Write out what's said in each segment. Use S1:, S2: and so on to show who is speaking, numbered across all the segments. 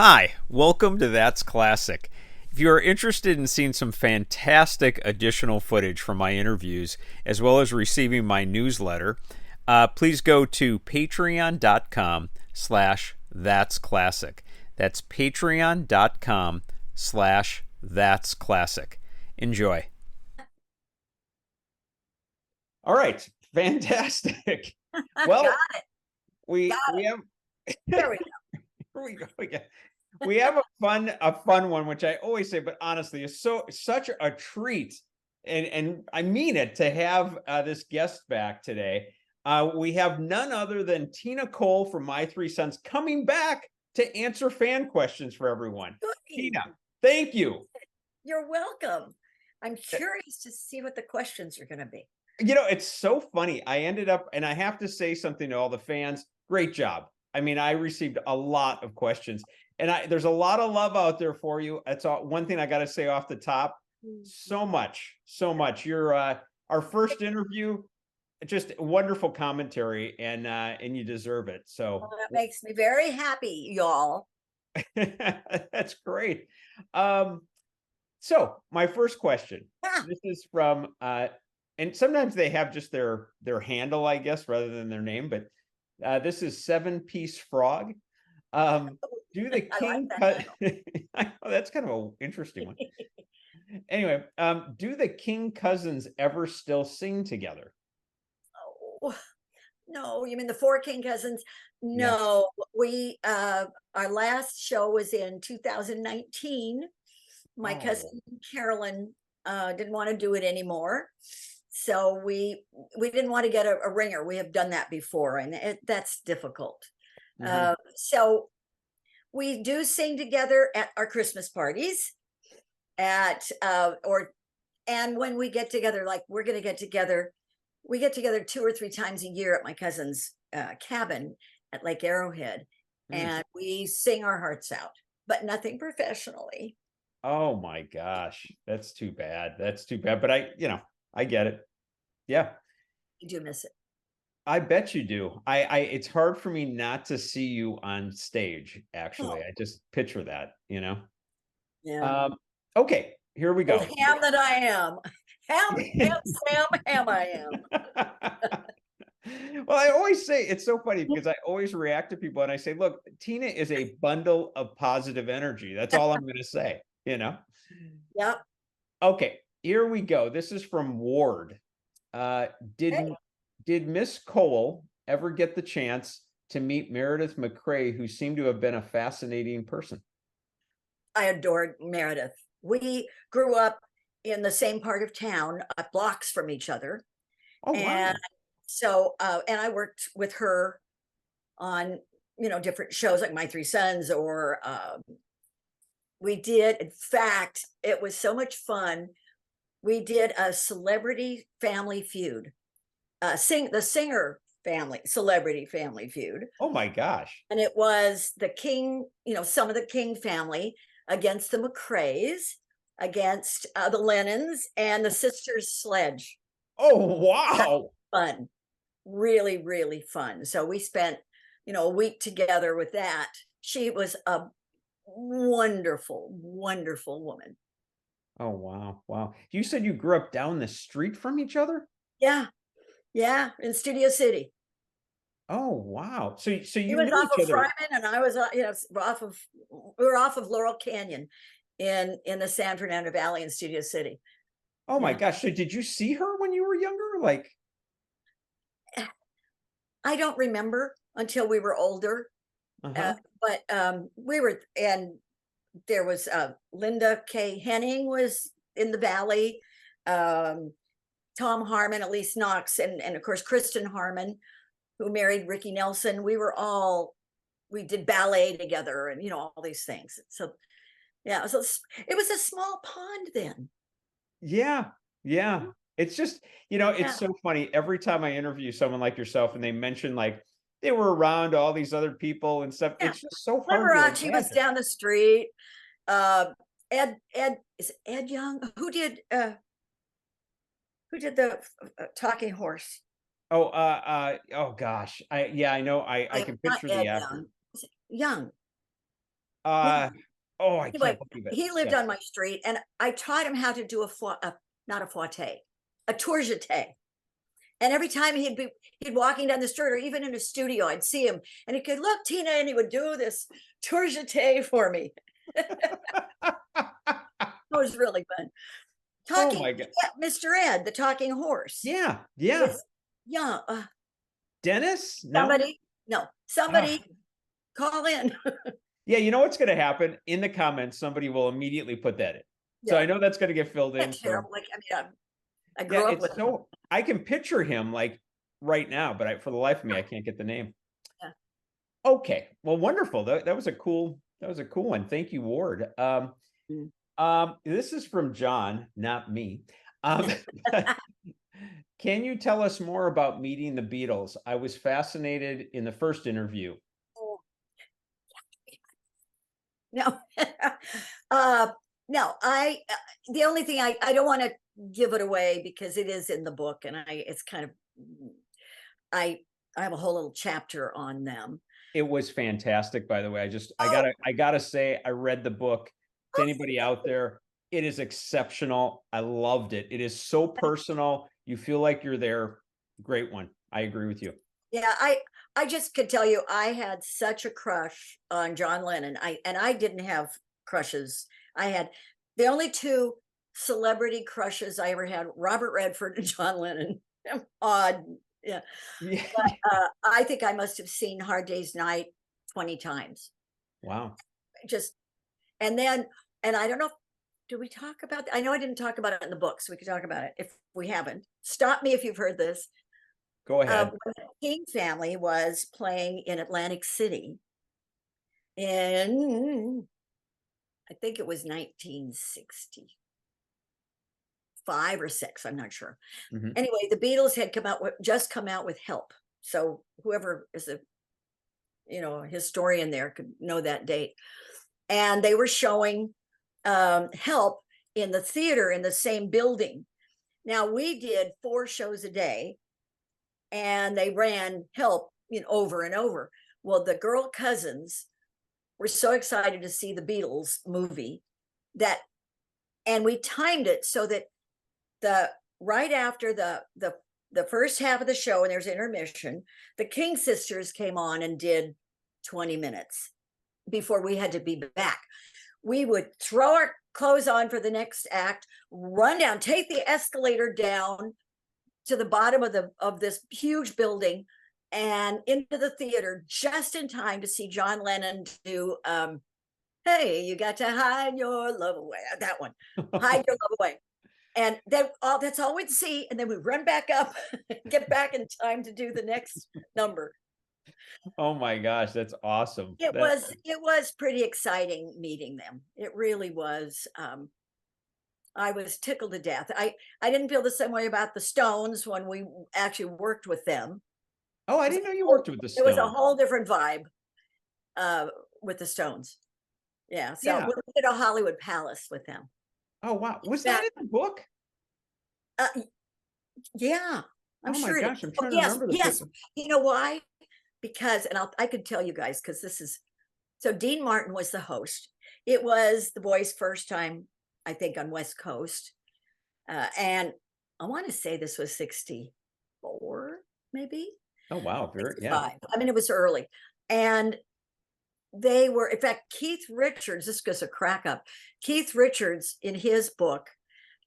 S1: Hi, welcome to That's Classic. If you are interested in seeing some fantastic additional footage from my interviews, as well as receiving my newsletter, please go to patreon.com/That's Classic. That's patreon.com/That's Classic. Enjoy. All right, fantastic. Well,
S2: Got it.
S1: we
S2: Got
S1: we
S2: it.
S1: have
S2: There we go.
S1: here we go again. We have a fun one, which I always say, but honestly, it's such a treat, and I mean it to have this guest back today. We have none other than Tina Cole from My Three Sons coming back to answer fan questions for everyone.
S2: Goody.
S1: Tina, thank you.
S2: You're welcome. I'm curious to see what the questions are going to be.
S1: You know, it's so funny. I ended up, and I have to say something to all the fans. Great job. I mean, I received a lot of questions, and there's a lot of love out there for you. That's all. One thing I got to say off the top. So much, so much. You're our first interview, just wonderful commentary, and you deserve it. So
S2: Well, that makes me very happy, y'all.
S1: that's great. So my first question.
S2: Ah,
S1: This is from and sometimes they have just their handle, I guess, rather than their name, but this is Seven Piece Frog. Do the
S2: I like
S1: king
S2: that
S1: cut
S2: handle.
S1: I know that's kind of an interesting one. Anyway, do the King cousins ever still sing together?
S2: Oh, no, you mean the four King cousins?
S1: Yeah.
S2: No, we our last show was in 2019. My
S1: Oh,
S2: cousin Carolyn didn't want to do it anymore. So we didn't want to get a ringer. We have done that before, and that's difficult.
S1: mhm.
S2: So we do sing together at our Christmas parties, at or and when we get together, like we're going to get together, we get together 2 or 3 times a year at my cousin's cabin at Lake Arrowhead,
S1: Mm.
S2: and we sing our hearts out, but nothing professionally.
S1: Oh my gosh, that's too bad. That's too bad. But I get it. Yeah,
S2: I do miss it.
S1: I bet you do. It's hard for me not to see you on stage, actually.
S2: Oh,
S1: I just picture that, you know?
S2: yeah.
S1: Um, okay, here we
S2: Old
S1: go.
S2: ham that I am. Ham, Sam, ham I am.
S1: Well, I always say it's so funny because I always react to people and I say, look, Tina is a bundle of positive energy. That's all I'm going to say, you know?
S2: Yep.
S1: Okay, here we go. This is from Ward. Uh, did
S2: Hey,
S1: did Miss Cole ever get the chance to meet Meredith MacRae, who seemed to have been a fascinating person?
S2: I adored Meredith. We grew up in the same part of town, blocks from each other.
S1: Oh,
S2: And
S1: wow.
S2: so, and I worked with her on, different shows like My Three Sons, or we did, in fact, it was so much fun. We did a celebrity family feud, the singer family, celebrity family feud.
S1: Oh my gosh.
S2: And it was the King, some of the King family against the McRaes, against the Lennons, and the Sisters Sledge.
S1: Oh, wow.
S2: Fun, really, really fun. So we spent, a week together with that. She was a wonderful, wonderful woman.
S1: Oh, wow. Wow. You said you grew up down the street from each other?
S2: Yeah, yeah, in Studio City.
S1: Oh, wow. So
S2: He
S1: you
S2: was
S1: knew
S2: off
S1: each
S2: of
S1: other.
S2: Fryman, and I was, off of. We were off of Laurel Canyon, in the San Fernando Valley in Studio City.
S1: Oh my
S2: Yeah,
S1: gosh. So did you see her when you were younger? Like,
S2: I don't remember until we were older, uh,
S1: uh-huh.
S2: but we were, and there was Linda K. Henning was in the Valley, um, Tom Harmon, Elise Knox, and of course Kristen Harmon, who married Ricky Nelson. We did ballet together, and all these things. So yeah, so it was a small pond then.
S1: Yeah. Yeah. It's just, it's
S2: Yeah.
S1: so funny. Every time I interview someone like yourself and they mention like they were around all these other people and stuff,
S2: Yeah.
S1: it's just so hard to
S2: Liberace was
S1: imagine.
S2: down the street. Uh, Ed is it Ed Young, who did the talking horse.
S1: Oh gosh. I know. I can
S2: Not
S1: picture the
S2: Ed
S1: actor.
S2: Young. Young.
S1: Oh, I
S2: Anyway,
S1: can't believe it.
S2: he lived
S1: Yes.
S2: on my street, and I taught him how to do not a fouette, a tourgette. And every time he'd walking down the street, or even in a studio, I'd see him, and he could look, Tina, and he would do this tourgette for me. It was really fun.
S1: Oh
S2: Talking,
S1: my God.
S2: yeah, Mr. Ed, the talking horse.
S1: Yeah. Yeah.
S2: With, yeah,
S1: Dennis? No.
S2: somebody
S1: Ah.
S2: call in.
S1: Yeah, you know what's going to happen? In the comments, somebody will immediately put that in. So I know that's going to get filled in.
S2: That's terrible.
S1: So
S2: Like, I mean, I
S1: yeah,
S2: grew up
S1: it's
S2: with him.
S1: so I can picture him like right now, but for the life of me, I can't get the name.
S2: Yeah.
S1: Okay, well, wonderful. That was a cool one. Thank you, Ward. This is from John, not me. Can you tell us more about meeting the Beatles? I was fascinated in the first interview.
S2: No, no, the only thing I don't want to give it away because it is in the book, and it's kind of, I have a whole little chapter on them.
S1: It was fantastic, by the way. I gotta say, I read the book. To anybody out there, it is exceptional. I loved it. It is so personal. You feel like you're there. Great one. I agree with you.
S2: Yeah, I just could tell you, I had such a crush on John Lennon. I didn't have crushes. I had the only two celebrity crushes I ever had: Robert Redford and John Lennon. Odd, yeah.
S1: Yeah.
S2: But, I think I must have seen Hard Day's Night 20 times.
S1: Wow.
S2: And I don't know, do we talk about I know I didn't talk about it in the book, so we could talk about it if we haven't. Stop me if you've heard this.
S1: Go ahead.
S2: When the King Family was playing in Atlantic City in, I think it was 1965 or 6, I'm not sure.
S1: Mhm.
S2: Anyway, the Beatles had just come out with Help. So whoever is a historian there could know that date. And they were showing Help in the theater in the same building. Now, we did 4 shows a day, and they ran Help over and over. Well, the girl cousins were so excited to see the Beatles movie and we timed it so that right after the first half of the show, and there's intermission, the King sisters came on and did 20 minutes before we had to be back. We would throw our clothes on for the next act, run down, take the escalator down to the bottom of this huge building and into the theater just in time to see John Lennon do "Hey, you got to hide your love away." That one, "Hide Your Love Away." And that's all we'd see, and then we'd run back up, get back in time to do the next number.
S1: Oh my gosh, that's awesome.
S2: It was pretty exciting meeting them. It really was. I was tickled to death. I didn't feel the same way about the Stones when we actually worked with them.
S1: Oh, I didn't know you worked with the
S2: It was a
S1: Stones.
S2: whole different vibe with the Stones. Yeah. So
S1: Yeah.
S2: we did a Hollywood Palace with them.
S1: Oh wow. Was that in the book?
S2: Yeah, I'm sure.
S1: Oh my gosh, I'm trying to
S2: Yes,
S1: remember the
S2: yes.
S1: picture.
S2: You know why? Because, and I could tell you guys, because this is, so Dean Martin was the host. It was the boys' first time, I think, on West Coast. And I want to say this was 64, maybe.
S1: Oh wow, very,
S2: 65. I mean, it was early. And they were, in fact, Keith Richards, this goes a crack up. Keith Richards, in his book,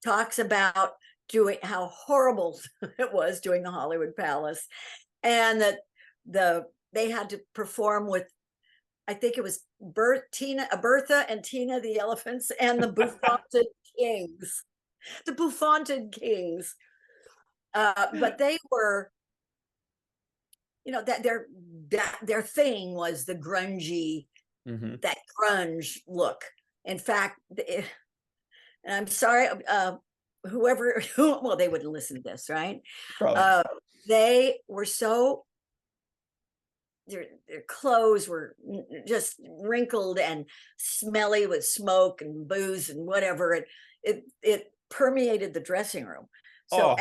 S2: talks about how horrible it was doing the Hollywood Palace, and that they had to perform with, I think it was Bertha and Tina the elephants and the Bouffanted Kings, the Bouffanted Kings. But they were, that their thing was the grungy, that grunge look. In fact, and I'm sorry, whoever, well, they wouldn't listen to this, right? They were so, their clothes were just wrinkled and smelly with smoke and booze and whatever. It permeated the dressing room. So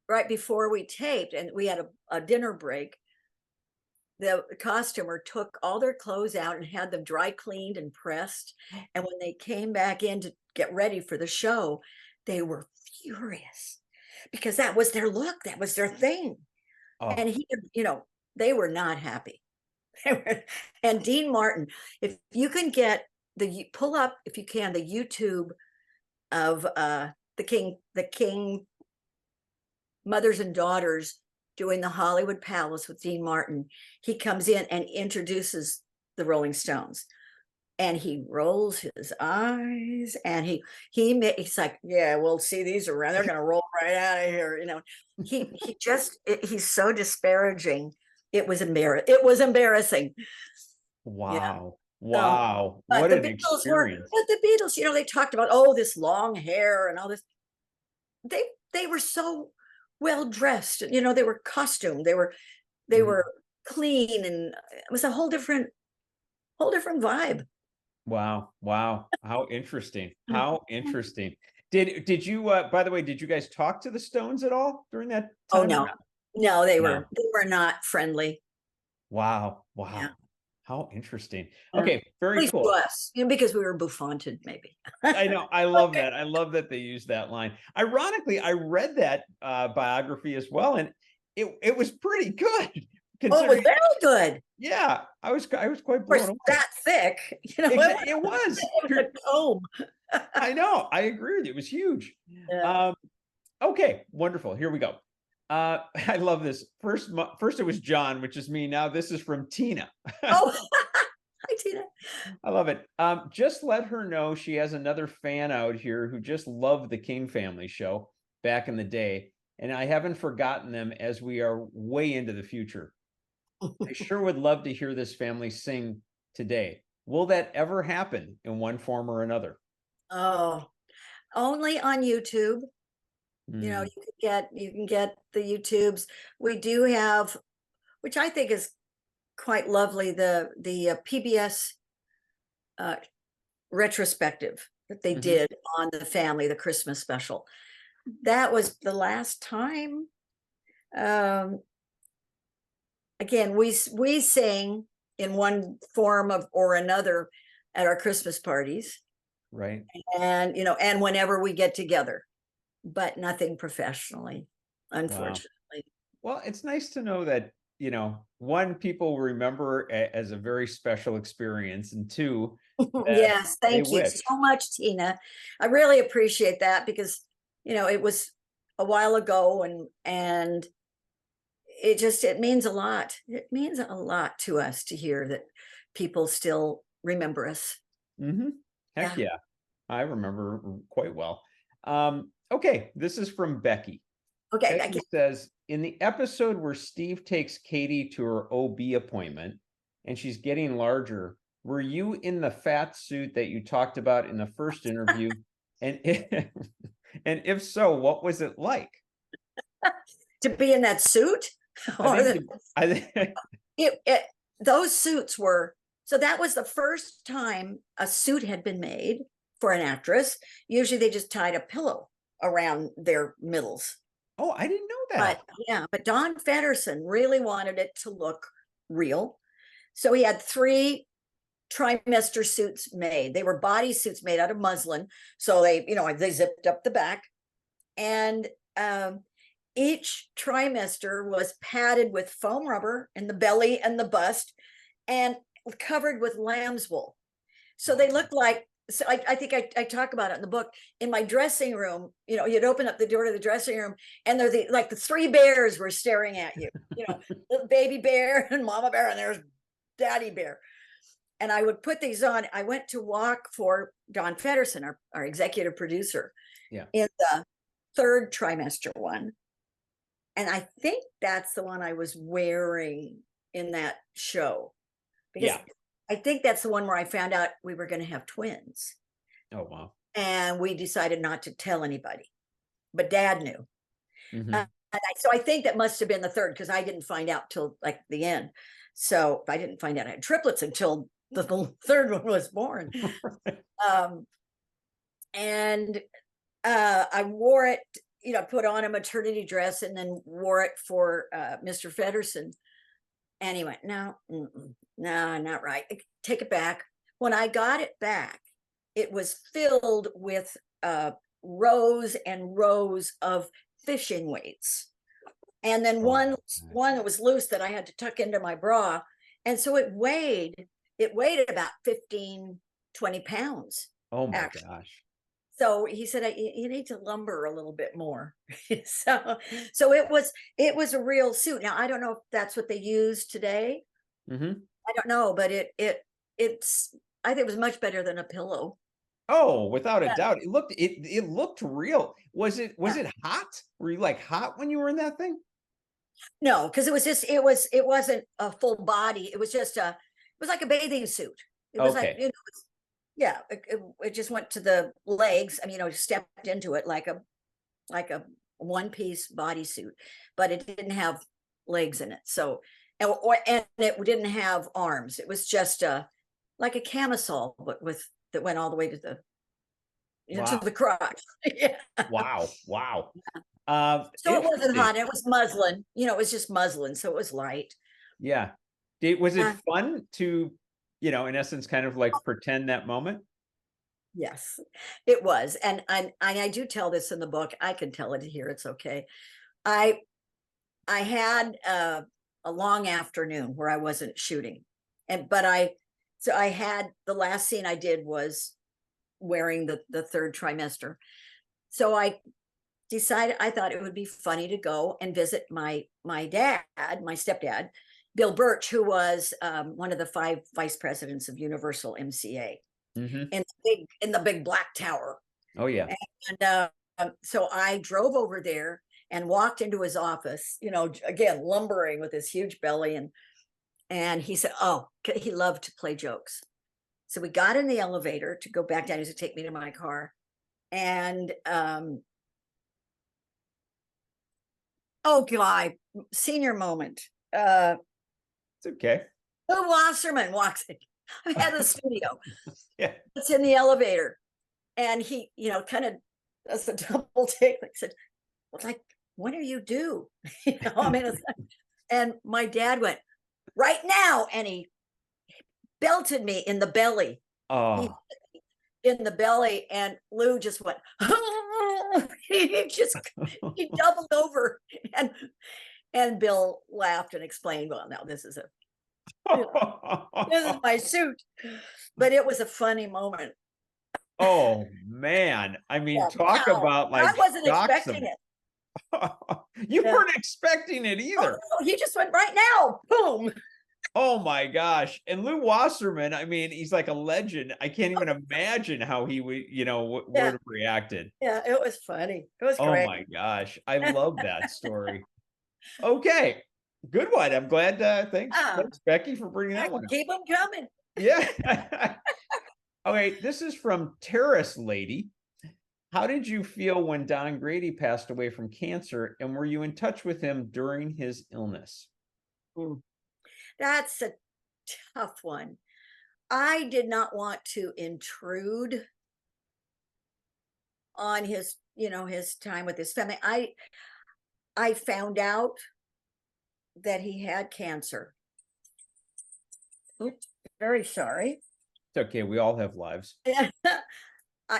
S2: right before we taped, and we had a dinner break, the costumer took all their clothes out and had them dry cleaned and pressed. And when they came back in to get ready for the show, they were furious because that was their look, that was their thing.
S1: Oh,
S2: And they were not happy. And Dean Martin, if you can pull up, if you can, the YouTube of the King mothers and daughters doing the Hollywood Palace with Dean Martin. He comes in and introduces the Rolling Stones, and he rolls his eyes, and he's like, yeah, well, see, these around, they're gonna roll right out of here, he's so disparaging. It was embarrassing. Yeah.
S1: wow.
S2: So,
S1: Wow.
S2: but
S1: What
S2: the
S1: an
S2: Beatles
S1: experience.
S2: they talked about, this long hair and all this. They were so well dressed, they were costumed, they
S1: Mhm.
S2: were clean, and it was a whole different vibe.
S1: Wow. Wow. How interesting. How interesting. Did you by the way, did you guys talk to the Stones at all during that
S2: Oh
S1: time or
S2: no,
S1: not?
S2: no, they
S1: No.
S2: were not friendly.
S1: Wow.
S2: Yeah.
S1: Wow. How interesting.
S2: Yeah.
S1: Okay,
S2: At
S1: very
S2: least to
S1: cool.
S2: us, because we were bouffanted, maybe.
S1: I know. I love that. I love that they use that line. Ironically, I read that biography as well, and it was pretty good
S2: Oh, it was
S1: considering.
S2: very good.
S1: Yeah, I was quite
S2: Of course,
S1: blown away.
S2: that thick,
S1: It was.
S2: it was a comb.
S1: I know. I agree with you. It was huge.
S2: Yeah.
S1: Um, okay, wonderful. Here we go. I love this. First it was John, which is me. Now this is from Tina.
S2: Oh, hi, Tina.
S1: I love it. Just let her know she has another fan out here who just loved the King Family show back in the day, and I haven't forgotten them as we are way into the future. I sure would love to hear this family sing today. Will that ever happen in one form or another?
S2: Oh, only on YouTube.
S1: Mm,
S2: You can get the YouTubes. We do have, which I think is quite lovely, the PBS retrospective that they
S1: mhm.
S2: did on the family, the Christmas special. That was the last time. Um, again, we sing in one form of or another at our Christmas parties,
S1: Right.
S2: and and whenever we get together, but nothing professionally,
S1: Wow.
S2: unfortunately.
S1: Well, it's nice to know that, one, people remember as a very special experience, and two, that
S2: Yes,
S1: they
S2: thank you
S1: wish.
S2: so much, Tina. I really appreciate that because it was a while ago, and it means a lot. It means a lot to us to hear that people still remember us.
S1: Hmm. Heck
S2: Yeah.
S1: yeah. I remember quite well. Okay, this is from Becky.
S2: Okay.
S1: Becky says, in the episode where Steve takes Katie to her OB appointment and she's getting larger, were you in the fat suit that you talked about in the first interview? And and if so, what was it like?
S2: To be in that suit,
S1: I
S2: or
S1: think I think
S2: it, those suits were, so that was the first time a suit had been made for an actress. Usually they just tied a pillow around their middles.
S1: oh, I didn't know
S2: But
S1: that.
S2: yeah, but Don Feddersen really wanted it to look real. So he had 3 trimester suits made. They were body suits made out of muslin. So they zipped up the back. And each trimester was padded with foam rubber in the belly and the bust and covered with lamb's wool. So they looked like, so I think I talk about it in the book. In my dressing room, you'd open up the door to the dressing room, and they're the 3 bears were staring at you. Little baby bear and mama bear, and there's daddy bear. And I would put these on. I went to walk for Don Feddersen, our executive producer,
S1: Yeah.
S2: in the 3rd trimester one. And I think that's the one I was wearing in that show, because
S1: Yeah.
S2: I think that's the one where I found out we were going to have twins.
S1: Oh, wow.
S2: And we decided not to tell anybody, but Dad knew.
S1: Hmm.
S2: So I think that must have been the 3rd, because I didn't find out till like the end. So I didn't find out I had triplets until the 3rd one was born. And I wore it, put on a maternity dress and then wore it for Mr. Feddersen And he went, no, no, not right. Take it back. When I got it back, it was filled with rows and rows of fishing weights. And then one that was loose that I had to tuck into my bra. And so it weighed about 15, 20 pounds.
S1: Oh my
S2: actually.
S1: gosh.
S2: So he said, you need to lumber a little bit more. so it was a real suit. Now, I don't know if that's what they use today.
S1: Mm-hmm.
S2: I don't know, but it's, I think it was much better than a pillow.
S1: Oh, without a
S2: Yeah.
S1: doubt. It looked real. Was it hot? Were you like hot when you were in that thing?
S2: No, because it wasn't a full body. It was like a bathing suit. It was like,
S1: Okay.
S2: yeah, it just went to the legs. I mean, stepped into it like a one-piece bodysuit, but it didn't have legs in it. So, and it didn't have arms. It was just like a camisole, but that went all the way to the
S1: Wow.
S2: crotch. Yeah.
S1: Wow. Wow.
S2: So it wasn't
S1: Interesting.
S2: hot. It was muslin. It was just muslin, so it was light.
S1: Yeah. Was it fun to, in essence, kind of like pretend that moment?
S2: Yes, it was. And I do tell this in the book. I can tell it here. It's okay. I had a long afternoon where I wasn't shooting. So I had, the last scene I did was wearing the third trimester. So I decided, I thought it would be funny to go and visit my dad, my stepdad, Bill Birch, who was one of the 5 vice presidents of Universal MCA.
S1: Mm-hmm.
S2: In the big black tower.
S1: Oh yeah.
S2: And so I drove over there and walked into his office, again, lumbering with his huge belly. And he said, oh, he loved to play jokes. So we got in the elevator to go back down. He said, take me to my car. And oh God, senior moment.
S1: It's okay.
S2: Lou Wasserman walks in. I'm at the studio.
S1: Yeah.
S2: It's in the elevator. And he, kind of does a double take. Like said, well, like, what do you do? I mean, and my dad went, right now. And he belted me in the belly.
S1: Oh.
S2: In the belly. And Lou just went, he doubled over. And Bill laughed and explained, well, no, this is this is my suit. But it was a funny moment.
S1: Oh man. I mean,
S2: Yeah,
S1: talk about like,
S2: I wasn't expecting it.
S1: You weren't expecting it either.
S2: Oh, he just went right now. Boom.
S1: Oh my gosh. And Lou Wasserman, I mean, he's like a legend. I can't even imagine how he would, would have reacted.
S2: Yeah, it was funny. It was
S1: Oh
S2: great.
S1: my gosh. I love that story. Okay. Good one. I'm glad. Thanks, Becky, for bringing that one up.
S2: Keep them coming.
S1: Yeah. Okay. This is from Terrace Lady. How did you feel when Don Grady passed away from cancer, and were you in touch with him during his illness?
S2: That's a tough one. I did not want to intrude on his, his time with his family. I found out that he had cancer. Oops, very sorry.
S1: It's okay. We all have lives.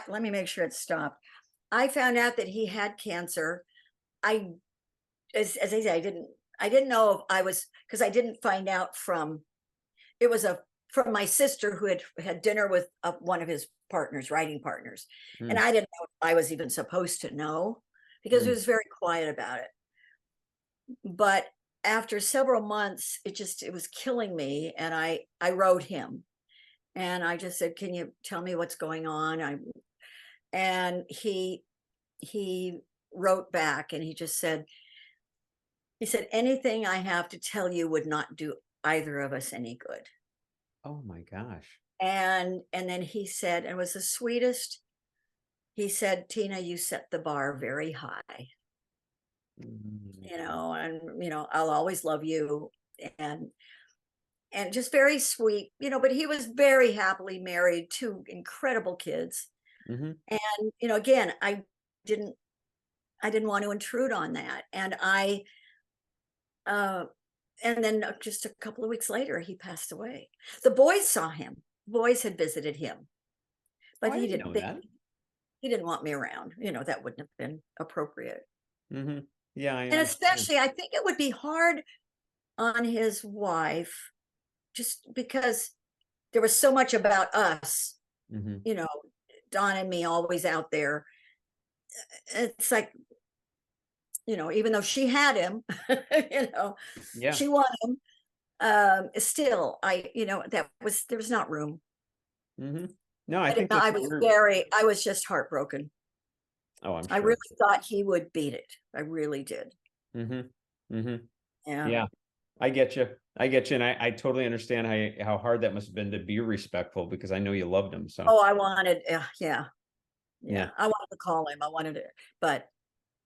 S2: Let me make sure it's stopped. I found out that he had cancer. As I say, I didn't know if I was, because I didn't find out from from my sister who had dinner with one of his partners, writing partners. And I didn't know if I was even supposed to know, because he was very quiet about it. But after several months, it was killing me. And I wrote him and I just said, can you tell me what's going on? And he wrote back and he said, anything I have to tell you would not do either of us any good.
S1: Oh my gosh.
S2: And then he said, and it was the sweetest, he said, Tina, you set the bar very high. And I'll always love you. And just very sweet, but he was very happily married, 2 incredible kids. And, again, I didn't want to intrude on that. And and then just a couple of weeks later, he passed away. The boys saw him. Boys had visited him, but
S1: Oh, I didn't know that.
S2: he didn't want me around. That wouldn't have been appropriate.
S1: Hmm. Yeah, I
S2: And
S1: understand.
S2: especially, I think it would be hard on his wife, just because there was so much about us,
S1: Hmm.
S2: Don and me always out there. It's like, even though she had him,
S1: Yeah.
S2: she wanted him. Still, there was not room.
S1: Hmm. No, I think that's weird.
S2: I was just heartbroken.
S1: Oh, I'm
S2: I
S1: sure.
S2: really thought he would beat it. I really did.
S1: Hmm. Hmm.
S2: Yeah.
S1: Yeah, I get you. I get you. And I totally understand how hard that must have been to be respectful, because I know you loved him. So
S2: Oh, I wanted,
S1: yeah.
S2: I wanted to call him. I wanted to, but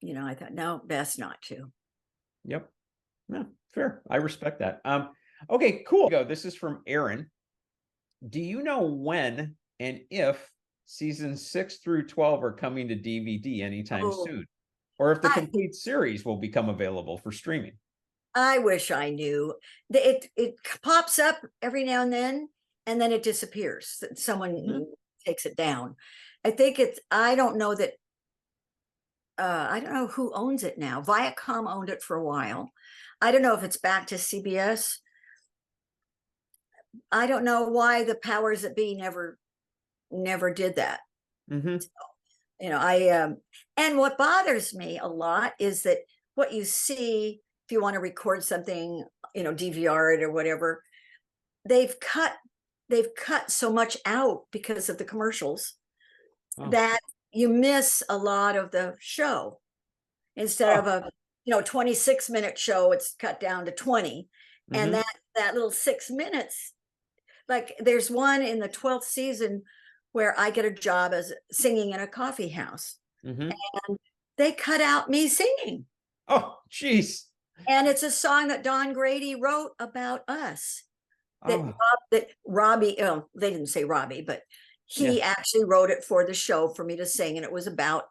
S2: I thought, no, best not to.
S1: Yep. No, fair. I respect that. Okay, cool. Go. This is from Aaron. Do you know when and if seasons 6 through 12 are coming to DVD anytime
S2: Oh,
S1: soon? Or if the
S2: I,
S1: complete series will become available for streaming?
S2: I wish I knew. It pops up every now and then it disappears. Someone
S1: Mhm.
S2: takes it down. I don't know that, I don't know who owns it now. Viacom owned it for a while. I don't know if it's back to CBS. I don't know why the powers that be never did that.
S1: Mhm.
S2: And what bothers me a lot is that what you see, if you want to record something, DVR it or whatever, they've cut so much out because of the commercials
S1: Oh.
S2: that you miss a lot of the show. Instead of a 26-minute show, it's cut down to 20. And
S1: Mhm.
S2: that little 6 minutes, like there's one in the 12th season where I get a job as singing in a coffee house,
S1: Mhm.
S2: and they cut out me singing.
S1: Oh, jeez.
S2: And it's a song that Don Grady wrote about us.
S1: Oh,
S2: That Robbie, they didn't say Robbie, but
S1: yeah.
S2: he actually wrote it for the show for me to sing, and it was about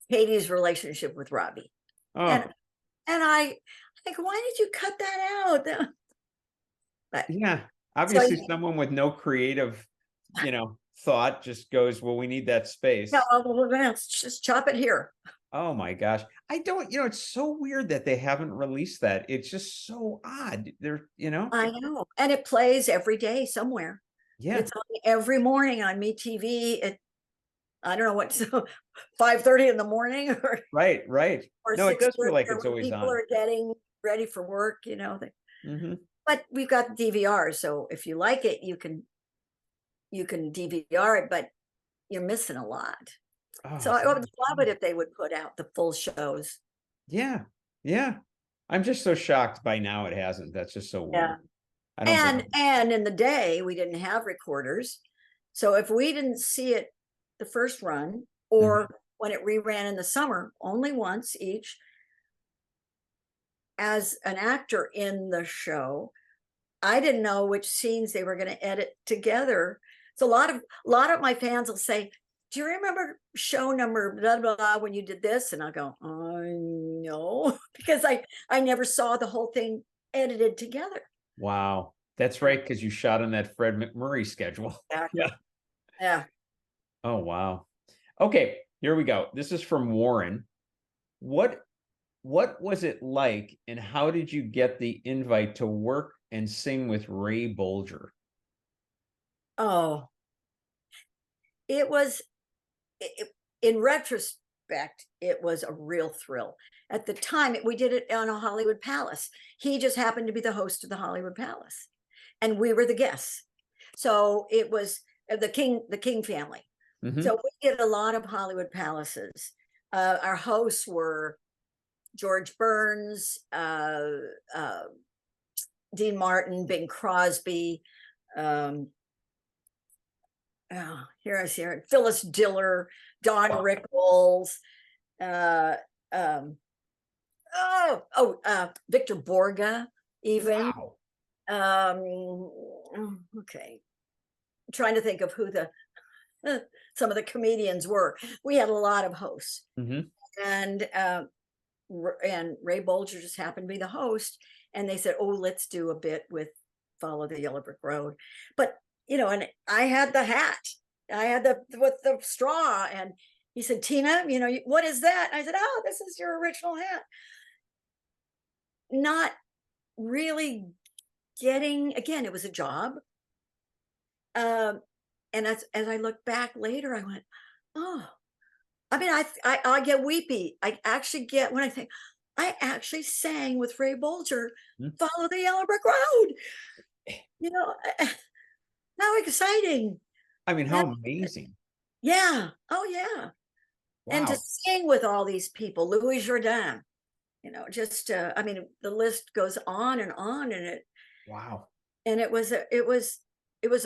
S2: Katie's relationship with Robbie. And
S1: Oh,
S2: I think, why did you cut that out? But
S1: yeah.
S2: so
S1: Obviously, someone with no creative, thought just goes, well, we need that space.
S2: we're gonna just chop it here.
S1: Oh my gosh. I don't, it's so weird that they haven't released that. It's just so odd.
S2: I know, and it plays every day somewhere.
S1: Yeah.
S2: It's on every morning on MeTV at, I don't know what, so 5:30 in the morning
S1: Right, right.
S2: or
S1: No, it does
S2: 6:30,
S1: feel like
S2: or
S1: it's
S2: when
S1: always
S2: people
S1: on.
S2: are getting ready for work.
S1: Hmm.
S2: But we've got the DVR, so if you like it, you can DVR it, but you're missing a lot.
S1: Oh,
S2: So I would love it if they would put out the full shows.
S1: yeah. Yeah. I'm just so shocked by now it hasn't. That's just so
S2: Yeah.
S1: weird. I don't blame
S2: And in the day, we didn't have recorders. So if we didn't see it the first run,
S1: you.
S2: or when it reran in the summer, only once each, as an actor in the show, I didn't know which scenes they were going to edit together. So a lot of my fans will say, do you remember show number blah, blah, blah, when you did this? And I'll go, no, because I never saw the whole thing edited together.
S1: Wow. That's right, because you shot on that Fred MacMurray schedule.
S2: Exactly.
S1: Yeah.
S2: Yeah.
S1: Oh, wow. Okay, here we go. This is from Warren. What was it like, and how did you get the invite to work and sing with Ray Bolger?
S2: Oh, it was, in retrospect, it was a real thrill. At the time, we did it on a Hollywood Palace. He just happened to be the host of the Hollywood Palace, and we were the guests. So it was the King family.
S1: Mhm.
S2: So we did a lot of Hollywood Palaces. Our hosts were George Burns, Dean Martin, Bing Crosby, Phyllis Diller, Don
S1: Wow.
S2: Rickles, Victor Borga, even.
S1: Wow.
S2: Okay, I'm trying to think of who some of the comedians were. We had a lot of hosts,
S1: Mhm.
S2: and and Ray Bolger just happened to be the host, and they said, "Oh, let's do a bit with Follow the Yellow Brick Road." But and I had the hat, I had with the straw, and he said, "Tina, what is that?" And I said, "Oh, this is your original hat." Not really getting, again, it was a job. And as I look back later, I went, oh, I mean, I get weepy. I actually get, when I think, I actually sang with Ray Bolger, Follow the Yellow Brick Road. How exciting.
S1: I mean, how amazing.
S2: Yeah. Oh, yeah.
S1: Wow.
S2: And to sing with all these people, Louis Jourdain, just, I mean, the list goes on, and
S1: wow.
S2: And it was a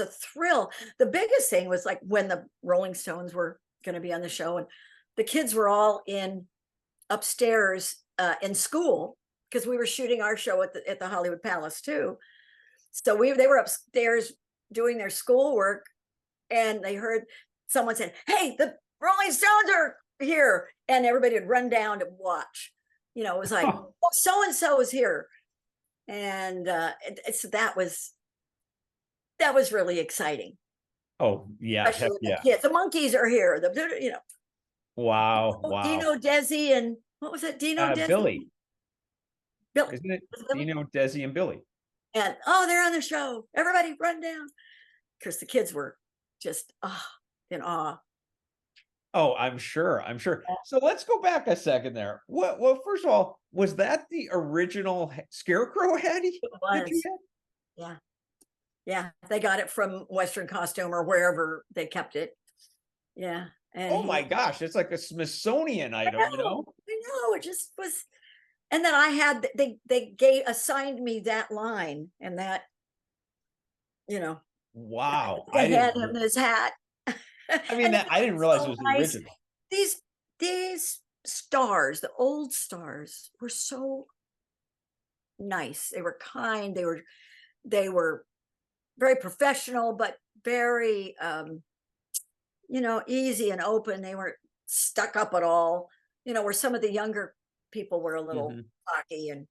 S2: thrill. The biggest thing was like when the Rolling Stones were going to be on the show, and the kids were all upstairs in school, because we were shooting our show at the Hollywood Palace too. So they were upstairs doing their schoolwork, and they heard someone saying, "Hey, the Rolling Stones are here," and everybody would run down to watch. It was like, "Oh, so and so is here," and so that was really exciting.
S1: Oh yeah,
S2: Especially
S1: yeah.
S2: The kids. The monkeys are here.
S1: Wow, wow.
S2: Dino, Desi, and what was it? Dino, Desi,
S1: Billy.
S2: Billy.
S1: Isn't it Dino, Desi, and Billy?
S2: And they're on the show. Everybody run down, because the kids were just in awe.
S1: Oh, I'm sure. So let's go back a second there. Well, first of all, was that the original scarecrow hat that you had?
S2: Yeah. They got it from Western Costume or wherever they kept it. Yeah. And
S1: oh my gosh, it's like a Smithsonian item,
S2: I know, it just was. And then I had, they assigned me that line, and that,
S1: wow.
S2: I had him his hat.
S1: I mean, I didn't realize it was the original.
S2: These stars, the old stars, were so nice. They were kind. They were very professional, but very, easy and open. They weren't stuck up at all. Where some of the younger people were a little cocky and,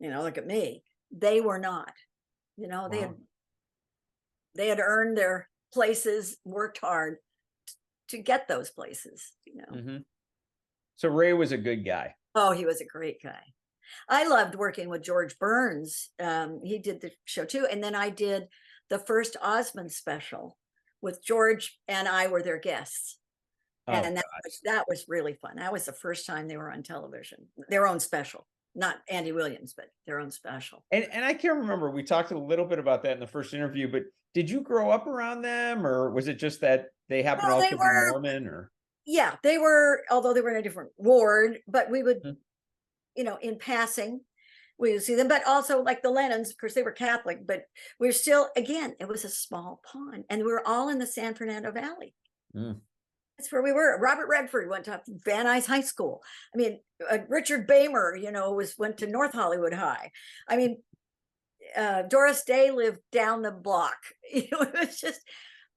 S2: look at me. They were not. Wow. They had earned their places, worked hard to get those places.
S1: So Ray was a good guy.
S2: Oh, he was a great guy. I loved working with George Burns. He did the show too, and then I did the first Osmond special with George, and I were their guests. And that was really fun. That was the first time they were on television, their own special, not Andy Williams, but their own special.
S1: And I can't remember, we talked a little bit about that in the first interview, but did you grow up around them, or was it just that they happened to be Mormon? Or
S2: yeah, they were, although they were in a different ward, but we would, in passing, we would see them. But also, like the Lennons, of course, they were Catholic, but we're still, again, it was a small pond, and we were all in the San Fernando Valley. That's where we were. Robert Redford went to Van Nuys High School. I mean, Richard Bamer, went to North Hollywood High. I mean, Doris Day lived down the block. It was just,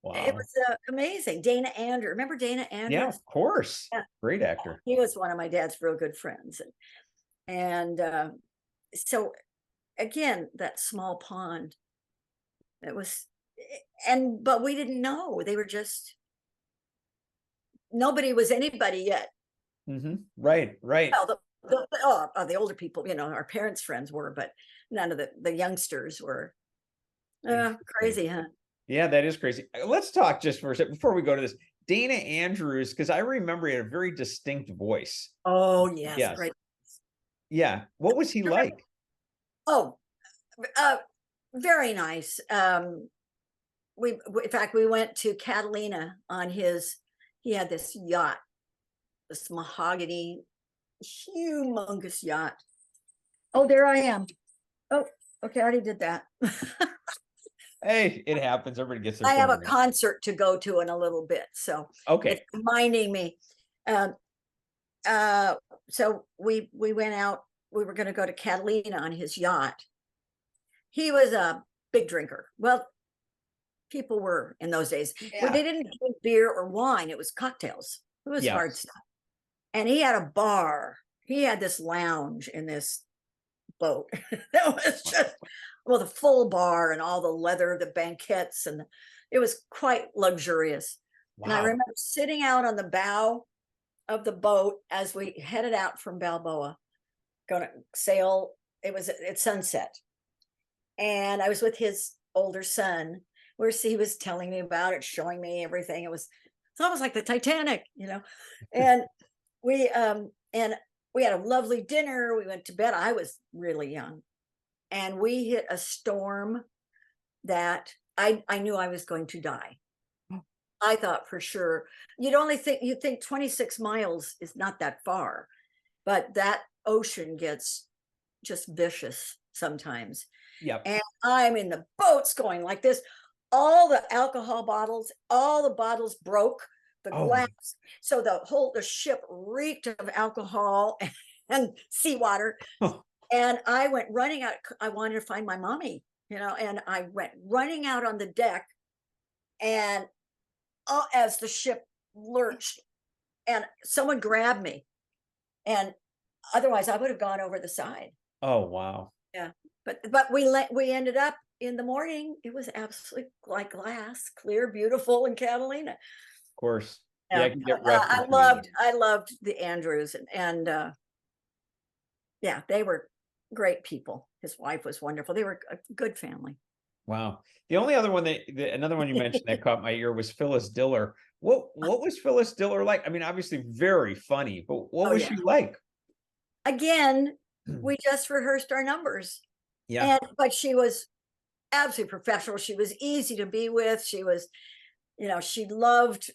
S2: wow. It was amazing. Dana Andrew, remember Dana Andrew?
S1: Yeah, of course. Yeah. Great actor.
S2: He was one of my dad's real good friends, and so again, that small pond. It was, but we didn't know. They were just. Nobody was anybody yet.
S1: Right.
S2: Well, the older people, our parents' friends were, but none of the youngsters were. Crazy, huh?
S1: Yeah, that is crazy. Let's talk just for a second before we go to this. Dana Andrews, because I remember he had a very distinct voice.
S2: Oh, yes. Great.
S1: Yeah. What was he like?
S2: Oh, very nice. In fact, we went to Catalina on he had this yacht, this mahogany, humongous yacht. Oh, there I am. Oh, okay, I already did that.
S1: Hey, it happens. Everybody gets their
S2: I have a concert to go to in a little bit, so
S1: okay,
S2: it's reminding me. So we went out. We were going to go to Catalina on his yacht. He was a big drinker. Well, people were in those days. Yeah. They didn't drink beer or wine. It was cocktails. It was hard stuff. And he had a bar he had this lounge in this boat that was just, well, the full bar and all the leather, the banquettes, and it was quite luxurious. And I
S1: Wow.
S2: remember sitting out on the bow of the boat as we headed out from Balboa, going to sail. It was at sunset. And I was with his older son, where he was telling me about it, showing me everything. It's almost like the Titanic, you know. And we had a lovely dinner. We went to bed. I was really young. And we hit a storm that I knew I was going to die. I thought for sure. You'd think 26 miles is not that far, but that ocean gets just vicious sometimes.
S1: Yep.
S2: And I'm in the boats going like this. All the alcohol bottles, all the bottles broke, the glass. So the ship reeked of alcohol and seawater.
S1: Oh.
S2: And I went running out. I wanted to find my mommy, you know, and I went running out on the deck. And as the ship lurched, and someone grabbed me, and otherwise I would have gone over the side.
S1: Oh, wow.
S2: Yeah. But we ended up in the morning. It was absolutely like glass, clear, beautiful in Catalina.
S1: Of course.
S2: Yeah, I loved the Andrews, and yeah, they were great people. His wife was wonderful. They were a good family.
S1: Wow. The only other one another one you mentioned that caught my ear was Phyllis Diller. What was Phyllis Diller like? I mean, obviously very funny, but what was she like?
S2: Again, we just rehearsed our numbers.
S1: Yeah.
S2: But she was absolutely professional. She was easy to be with. She was, you know, she loved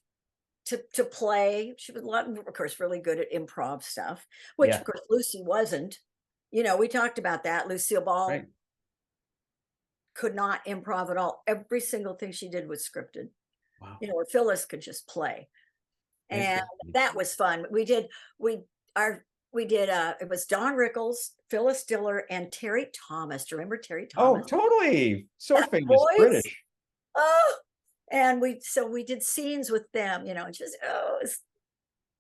S2: to play. She was, of course, really good at improv stuff, which of course Lucy wasn't. You know, we talked about that. Lucille Ball could not improv at all. Every single thing she did was scripted. Wow. You know, where Phyllis could just play. And that was fun. It was Don Rickles, Phyllis Diller, and Terry Thomas. Do you remember Terry Thomas?
S1: Oh, totally. So
S2: that
S1: famous
S2: voice.
S1: British.
S2: Oh, and we did scenes with them, you know, it's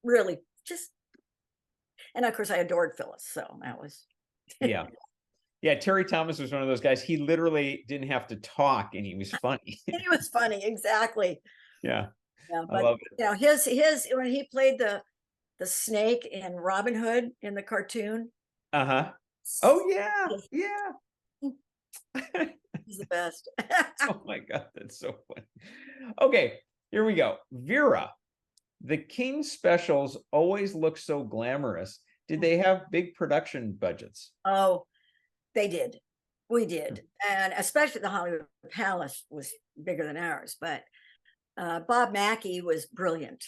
S2: really just, and of course I adored Phyllis. So that was.
S1: Yeah, Terry Thomas was one of those guys. He literally didn't have to talk, and he was funny.
S2: He was funny, exactly.
S1: Yeah,
S2: but
S1: I love it.
S2: You know, his when he played the snake in Robin Hood in the cartoon.
S1: Oh yeah.
S2: He's the best.
S1: Oh my God, that's so funny. Okay, here we go. Vera, the King specials always look so glamorous. Did they have big production budgets?
S2: Oh, they did. We did. And especially the Hollywood Palace was bigger than ours. But Bob Mackie was brilliant.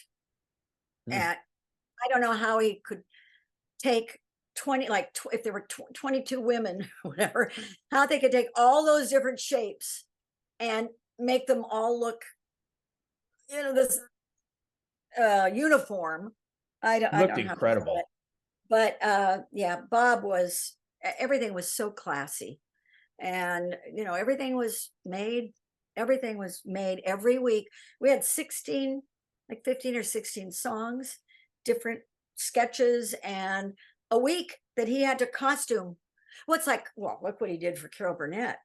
S2: And I don't know how he could take 20, like if there were 22 women or whatever, how they could take all those different shapes and make them all look, you know, this uniform. I don't know
S1: incredible.
S2: But yeah, Bob was, everything was so classy, and you know, everything was made every week. We had 15 or 16 songs, different sketches, and a week that he had to costume. Well, look what he did for Carol Burnett.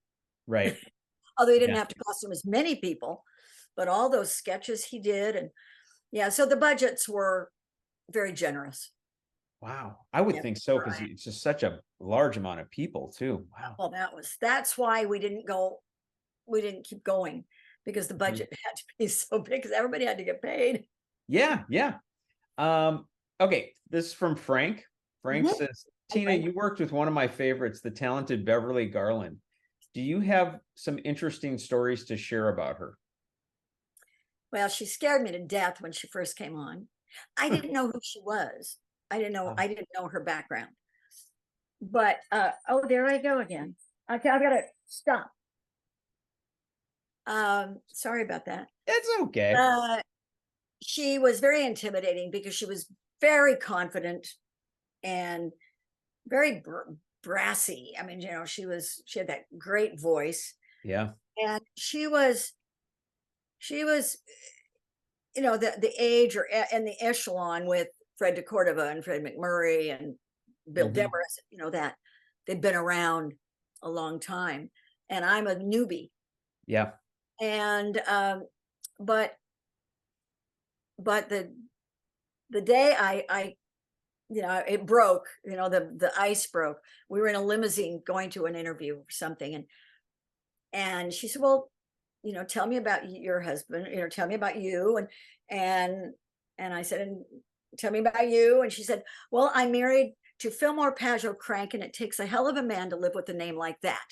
S1: Right.
S2: Although he didn't have to costume as many people, but all those sketches he did. And yeah, so the budgets were very generous.
S1: Wow. I would think so, because it's just such a large amount of people too. Wow.
S2: Well, that's why we didn't keep going, because the budget had to be so big, because everybody had to get paid.
S1: Yeah. Okay, this is from Frank. Frank says, Tina, you worked with one of my favorites, the talented Beverly Garland. Do you have some interesting stories to share about her?
S2: Well, she scared me to death when she first came on. I didn't know who she was. I didn't know her background. But oh, there I go again. Okay, I've got to stop. Sorry about that.
S1: It's okay.
S2: She was very intimidating because she was very confident and very brassy. I mean, you know, she had that great voice.
S1: Yeah.
S2: And she was, you know, the age and the echelon with Fred de Cordova and Fred MacMurray and Bill
S1: Mhm.
S2: Demarest, that they've been around a long time, and I'm a newbie.
S1: Yeah.
S2: And but but the day I it broke, the ice broke. We were in a limousine going to an interview or something, and she said, well, tell me about your husband, tell me about you. And and I said, and tell me about you. And she said, well, I'm married to Fillmore Pajot Crank, and it takes a hell of a man to live with a name like that.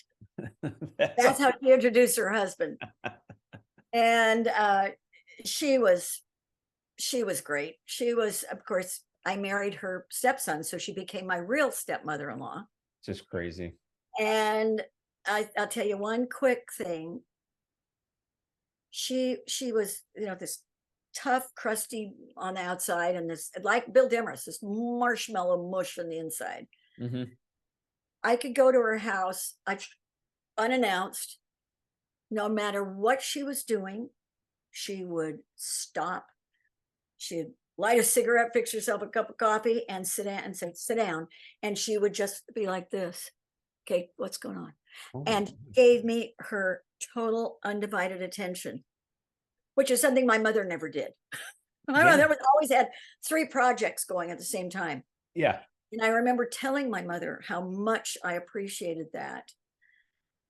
S1: That's
S2: That's how she introduced her husband. And she was great. She was, of course, I married her stepson, so she became my real stepmother-in-law.
S1: just crazy.
S2: And I'll tell you one quick thing. She was, this tough, crusty on the outside, and this, like Bill Demarest, this marshmallow mush on the inside.
S1: Hmm.
S2: I could go to her house unannounced. No matter what she was doing, she would stop. She'd light a cigarette, fix herself a cup of coffee, and sit down and say, sit down. And she would just be like this. Okay, what's going on?
S1: Oh my
S2: And
S1: gosh.
S2: gave me her total undivided attention, which is something my mother never did. My
S1: Yeah.
S2: mother was always had 3 projects going at the same time.
S1: Yeah.
S2: And I remember telling my mother how much I appreciated that.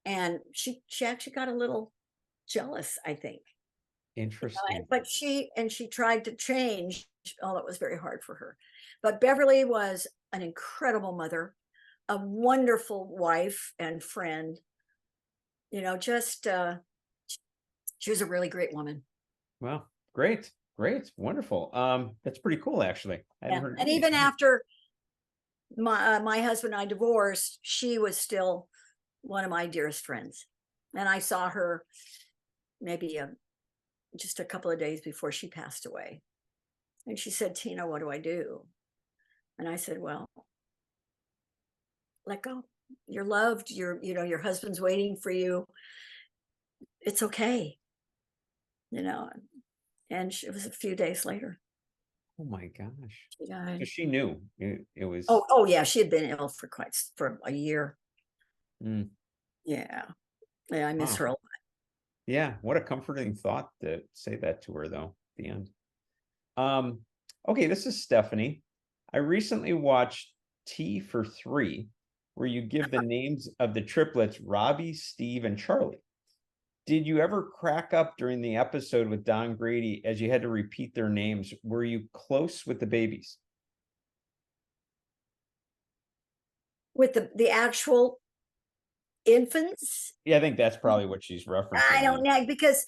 S2: And she actually got a little jealous, I think.
S1: Interesting.
S2: But she tried to change, although it was very hard for her. But Beverly was an incredible mother, a wonderful wife and friend. Just she was a really great woman.
S1: Well, great. Great. Wonderful. That's pretty cool, actually. I hadn't
S2: Yeah.
S1: heard
S2: And
S1: any.
S2: even after my husband and I divorced, she was still one of my dearest friends. And I saw her maybe just a couple of days before she passed away. And she said, Tina, what do I do? And I said, well, let go. You're loved. Your husband's waiting for you. It's okay. And it was a few days later.
S1: Oh my gosh.
S2: She
S1: So
S2: died.
S1: she knew it was.
S2: Oh yeah. She had been ill for a year.
S1: Mm,
S2: Yeah. Yeah. I miss
S1: wow.
S2: her a lot.
S1: Yeah. What a comforting thought to say that to her, though, at the end. Okay, this is Stephanie. I recently watched Tea for Three, where you give the names of the triplets, Robbie, Steve, and Charlie. Did you ever crack up during the episode with Don Grady as you had to repeat their names? Were you close with the babies?
S2: With the actual infants.
S1: Yeah, I think that's probably what she's referencing.
S2: I don't know, because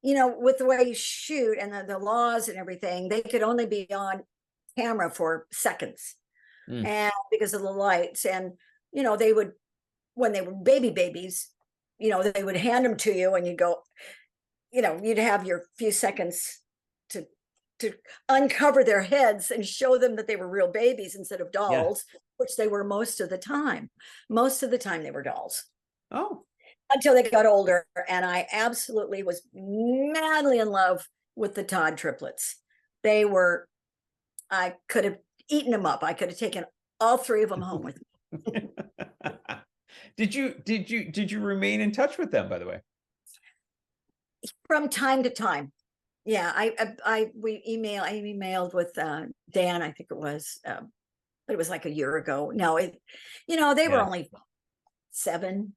S2: with the way you shoot and the laws and everything, they could only be on camera for seconds.
S1: Mm.
S2: And because of the lights, and they would, when they were babies, they would hand them to you, and you go, you'd have your few seconds to uncover their heads and show them that they were real babies instead of dolls, which they were most of the time. Most of the time they were dolls.
S1: Oh,
S2: Until they got older, and I absolutely was madly in love with the Todd triplets. I could have eaten them up. I could have taken all 3 of them home with me.
S1: did you remain in touch with them, by the way?
S2: From time to time. Yeah, I emailed with Dan, I think it was, but it was like a year ago. No, they were only 7,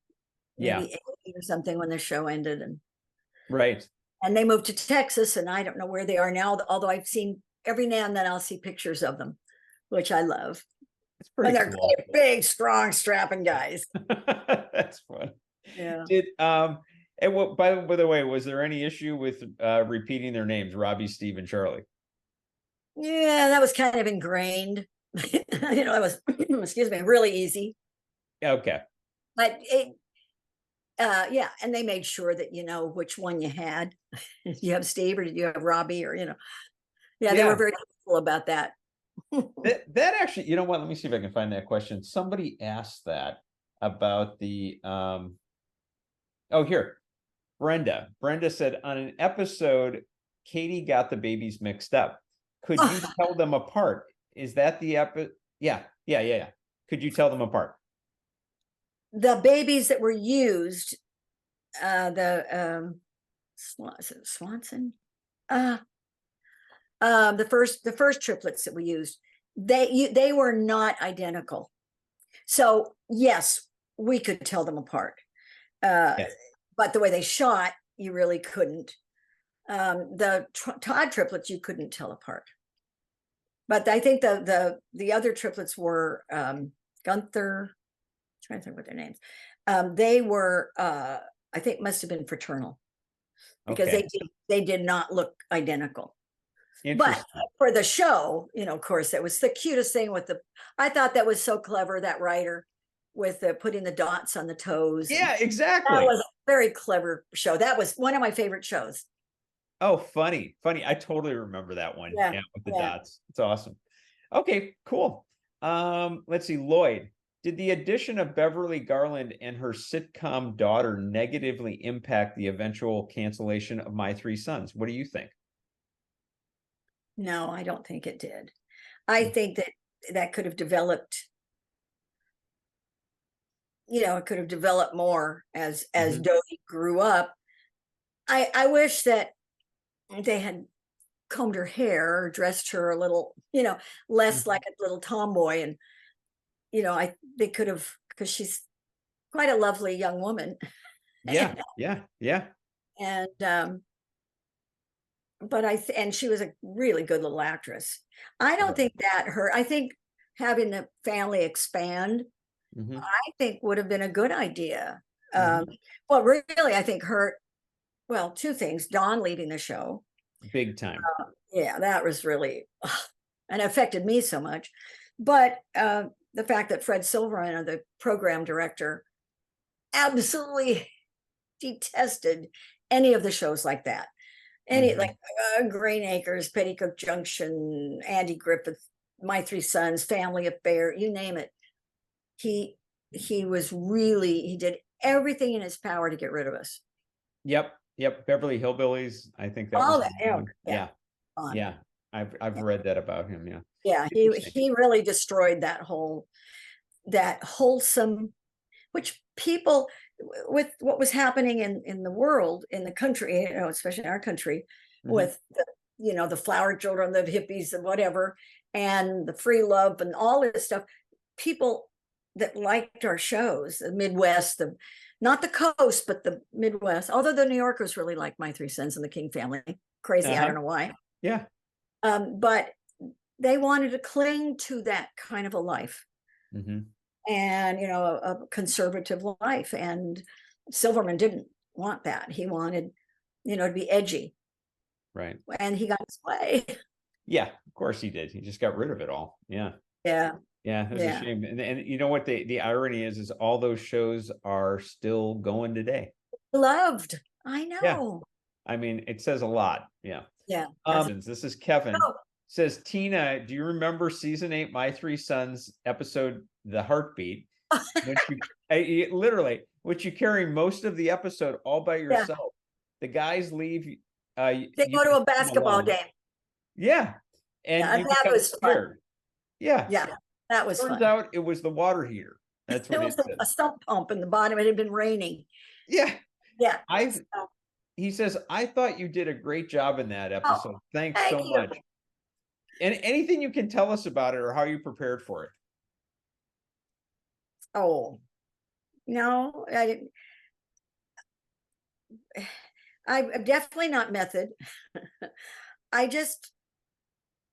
S2: maybe 8 or something when the show ended,
S1: Right.
S2: and they moved to Texas, and I don't know where they are now. Although I've seen every now and then, I'll see pictures of them, which I love.
S1: It's pretty
S2: And they're
S1: cool.
S2: big, strong, strapping guys.
S1: That's fun.
S2: Yeah.
S1: And what, by the way, was there any issue with repeating their names, Robbie, Steve, and Charlie?
S2: Yeah, that was kind of ingrained. It was, excuse me, really easy.
S1: Okay.
S2: But yeah, and they made sure that which one you had. Did you have Steve or did you have Robbie, or yeah, they were very careful about that.
S1: That actually, you know what? Let me see if I can find that question. Somebody asked that about the oh, here. Brenda said, on an episode, Katie got the babies mixed up. Could you tell them apart? Is that the episode? Yeah. Could you tell them apart?
S2: The babies that were used, Swanson, the first triplets that we used, they were not identical. So yes, we could tell them apart.
S1: Yes.
S2: But the way they shot, you really couldn't. The Todd triplets, you couldn't tell apart. But I think the other triplets were Gunther. I'm trying to think what their names. They were, I think, must have been fraternal, because
S1: Okay.
S2: they did not look identical. But
S1: Interesting.
S2: for the show, of course, that was the cutest thing with I thought that was so clever, that writer with putting the dots on the toes.
S1: Yeah, exactly.
S2: That was a very clever show. That was one of my favorite shows.
S1: Oh, funny. I totally remember that one.
S2: Yeah,
S1: with the dots. It's awesome. Okay, cool. Let's see, Lloyd. Did the addition of Beverly Garland and her sitcom daughter negatively impact the eventual cancellation of My Three Sons? What do you think?
S2: No, I don't think it did. I think that could have developed, it could have developed more as Dodie grew up. I wish that they had combed her hair or dressed her a little, less like a little tomboy. And, they could have, because she's quite a lovely young woman.
S1: Yeah.
S2: And, but and she was a really good little actress. I don't think that hurt. I think having the family expand, I think would have been a good idea. Well, really, I think hurt, well, two things: Don leaving the show.
S1: Big time.
S2: Yeah, that was really, and affected me so much. But the fact that Fred Silverman, the program director, absolutely detested any of the shows like that. Any like Green Acres, Petticoat Junction, Andy Griffith, My Three Sons, Family Affair, you name it. He did everything in his power to get rid of us.
S1: Yep. Beverly Hillbillies. I think that was yeah. I've read that about him.
S2: Yeah, he really destroyed that wholesome, which people, with what was happening in the world, in the country, especially in our country, with the flower children, the hippies and whatever, and the free love and all this stuff, people that liked our shows, the Midwest, not the coast, but the Midwest, although the New Yorkers really liked My Three Sons and the King Family. Crazy, I don't know why.
S1: Yeah.
S2: But they wanted to cling to that kind of a life. And, a conservative life. And Silverman didn't want that. He wanted, to be edgy.
S1: Right.
S2: And he got his way.
S1: Yeah, of course he did. He just got rid of it all. Yeah.
S2: Yeah.
S1: It's a shame. And you know what the irony is all those shows are still going today.
S2: Loved. I know.
S1: Yeah. I mean, it says a lot. Yeah.
S2: Yeah.
S1: This is Kevin. Says, Tina, do you remember season 8, My Three Sons episode, The Heartbeat? Which you carry most of the episode all by yourself. The guys leave.
S2: They go to a basketball game.
S1: Yeah. And
S2: that was fun.
S1: Yeah.
S2: That was fun.
S1: Turns out it was the water heater. That's what it was.
S2: A sump pump in the bottom. It had been raining.
S1: Yeah.
S2: Yeah.
S1: He says, I thought you did a great job in that episode. Thanks so much. And anything you can tell us about it or how you prepared for it?
S2: Oh, no, I didn't. I'm definitely not method. I just,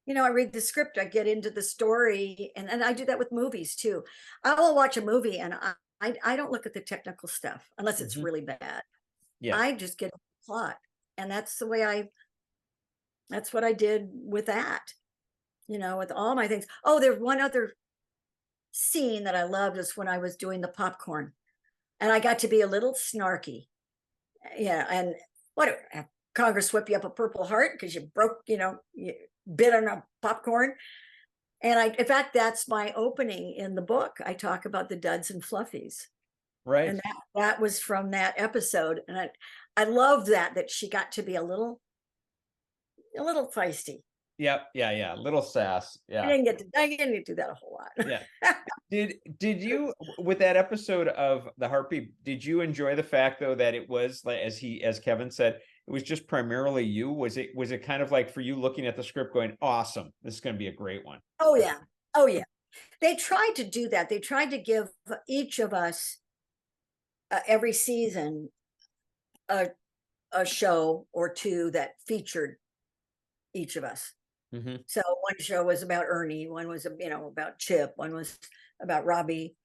S2: I read the script, I get into the story, and I do that with movies too. I will watch a movie and I don't look at the technical stuff unless it's really bad. Yeah. I just get the plot. And that's the way that's what I did with that. With all my things. Oh, there's one other scene that I loved is when I was doing the popcorn, and I got to be a little snarky. Yeah, and what, Congress whip you up a Purple Heart because you broke, you bit on a popcorn. And in fact, that's my opening in the book. I talk about the duds and fluffies.
S1: Right.
S2: And that was from that episode, and I love that she got to be a little feisty.
S1: Yeah. Little sass.
S2: I
S1: Yeah.
S2: didn't do that a whole lot.
S1: Yeah. Did you, with that episode of The Heartbeat, did you enjoy the fact though that it was like, as Kevin said, it was just primarily you? Was it kind of like for you looking at the script going, awesome, this is going to be a great one?
S2: Oh yeah. Oh yeah. They tried to do that. They tried to give each of us every season a show or two that featured each of us.
S1: Mm-hmm.
S2: So one show was about Ernie, one was about Chip, one was about Robbie,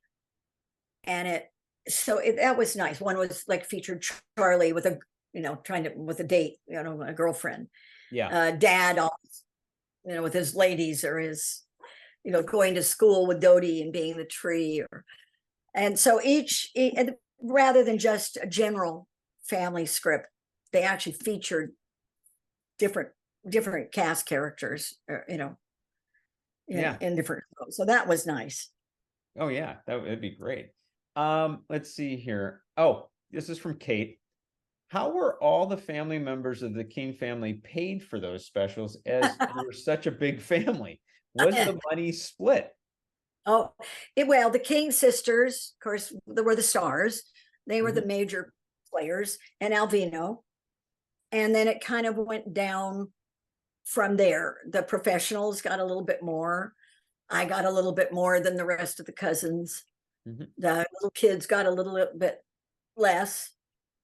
S2: and that was nice. One was like featured Charlie with a trying to with a date, a girlfriend.
S1: Yeah.
S2: Dad, with his ladies, or his going to school with Dodie and being the tree, and so and rather than just a general family script, they actually featured different cast characters,
S1: Yeah.
S2: in different shows. So that was nice.
S1: Oh yeah, that would be great. Let's see here. Oh, this is from Kate. How were all the family members of the King family paid for those specials, as they were such a big family? Was the money split?
S2: Oh, well, the King sisters, of course, they were the stars. They were the major players, and Alvino. And then it kind of went down from there. The professionals got a little bit more. I got a little bit more than the rest of the cousins. The little kids got a little bit less,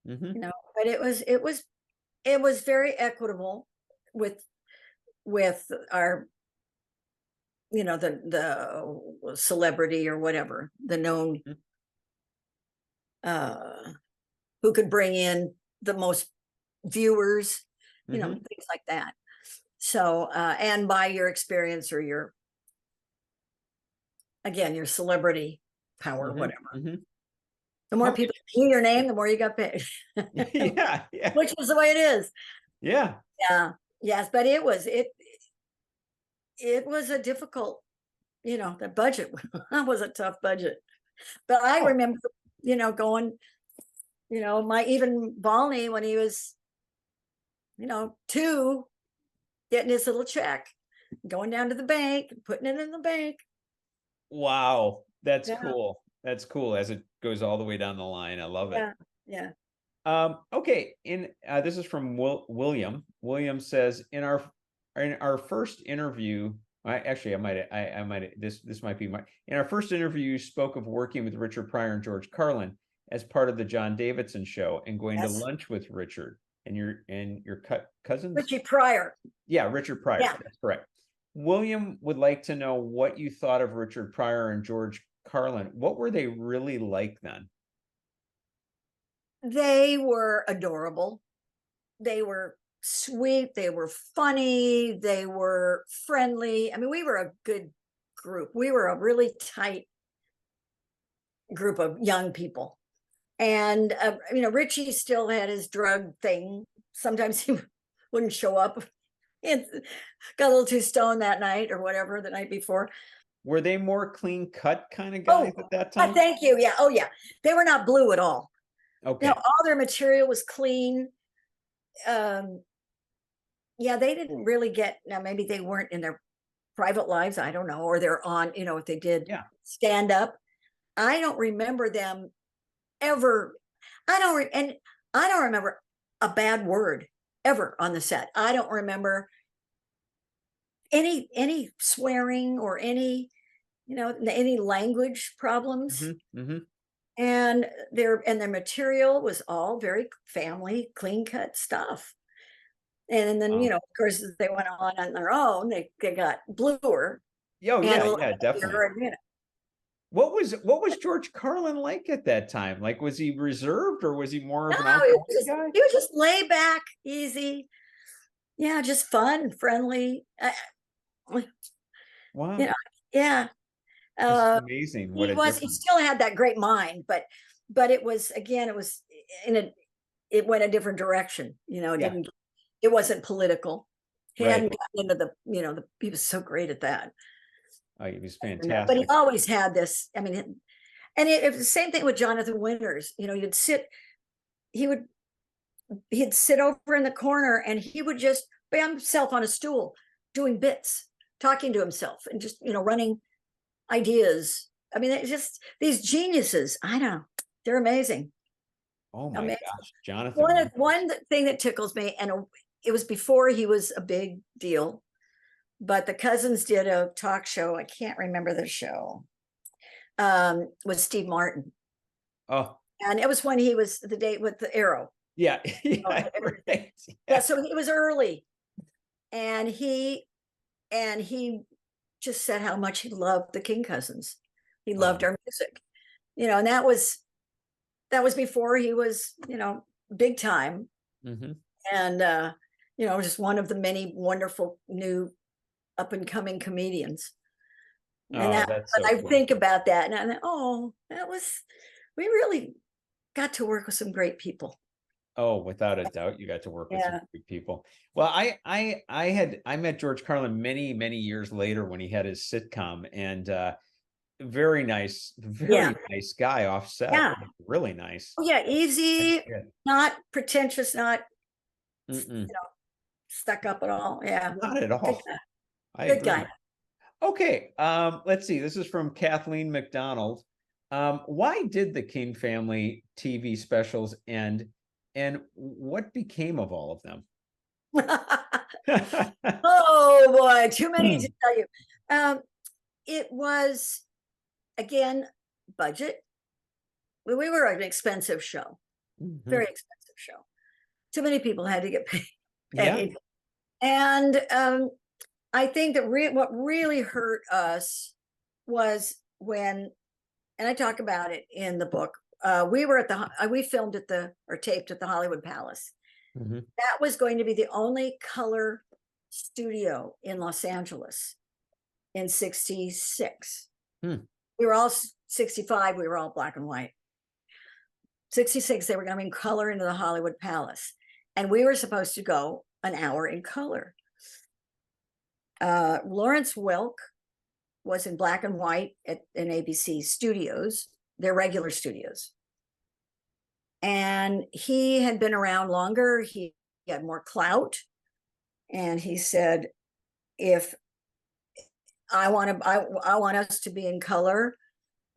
S2: but it was very equitable with our, the celebrity or whatever, the known, who could bring in the most viewers, things like that. So, and by your experience or your celebrity power, whatever. The more people hear your name, the more you got paid.
S1: Yeah.
S2: Which is the way it is.
S1: Yeah.
S2: Yes, but it was a difficult, the budget was a tough budget. But I remember, going, even Volney, when he was, 2, getting his little check, going down to the bank, putting it in the bank.
S1: Wow, that's cool. That's cool as it goes all the way down the line. I love it.
S2: Yeah.
S1: Okay. This is from William. William says, in our first interview, this might be in our first interview, you spoke of working with Richard Pryor and George Carlin as part of the John Davidson show and going to lunch with Richard and your cousins.
S2: Richie Pryor.
S1: Yeah, Richard Pryor.
S2: Yeah.
S1: That's correct. William would like to know what you thought of Richard Pryor and George Carlin. What were they really like then?
S2: They were adorable. They were sweet. They were funny. They were friendly. I mean, we were a good group. We were a really tight group of young people. And, Richie still had his drug thing. Sometimes he wouldn't show up. He got a little too stoned that night or whatever, the night before.
S1: Were they more clean cut kind of guys at that time?
S2: Thank you. Yeah. Oh, yeah. They were not blue at all.
S1: Okay.
S2: All their material was clean. They didn't really get, now maybe they weren't in their private lives, I don't know, or they're on, if they did stand up. I don't remember them ever. I don't remember a bad word ever on the set. I don't remember any swearing or any language problems. And their material was all very family, clean cut stuff. And then, of course, as they went on their own, they got bluer.
S1: Yeah, definitely. What was George Carlin like at that time? Like, was he reserved or was he more of an outgoing guy?
S2: He was just laid back, easy. Yeah, just fun, friendly.
S1: Wow.
S2: Yeah.
S1: It's amazing.
S2: He still had that great mind, but it was, again, it went a different direction. It wasn't political. He hadn't gotten into he was so great at that.
S1: Oh, he was fantastic.
S2: But he always had this, and it was the same thing with Jonathan Winters. He'd sit over in the corner and he would just by himself on a stool doing bits, talking to himself and just, running ideas. I mean, it's just these geniuses. I don't know. They're amazing.
S1: Oh my
S2: Amazing.
S1: gosh, Jonathan.
S2: One thing that tickles me, and it was before he was a big deal, but the Cousins did a talk show. I can't remember the show. With Steve Martin.
S1: Oh,
S2: and it was when he was the date with the Arrow.
S1: yeah. Yeah, right.
S2: Yeah, so it was early, and he just said how much he loved the King Cousins. He loved our music, and that was before he was, big time. And just one of the many wonderful new up and coming comedians. And
S1: That's so
S2: I
S1: cool.
S2: think about that, and I thought, we really got to work with some great people.
S1: Oh, without a doubt, you got to work with some great people. Well, I met George Carlin many, many years later when he had his sitcom, and very nice guy off set.
S2: Yeah.
S1: Really nice.
S2: Oh yeah, easy, not pretentious, not stuck up at all. Yeah.
S1: Not at all.
S2: Good guy.
S1: Okay, let's see. This is from Kathleen McDonald. Why did the King Family TV specials end, and what became of all of them?
S2: Oh boy, too many to tell you. It was, again, budget. We were an expensive show, very expensive show. Too many people had to get paid.
S1: Yeah.
S2: And I think that what really hurt us was when, and I talk about it in the book, we filmed taped at the Hollywood Palace. That was going to be the only color studio in Los Angeles in 66. We were all 65, we were all black and white. 66, they were going to bring color into the Hollywood Palace. And we were supposed to go an hour in color. Lawrence Welk was in black and white in ABC studios, their regular studios. And he had been around longer. He had more clout. And he said, if I want us to be in color,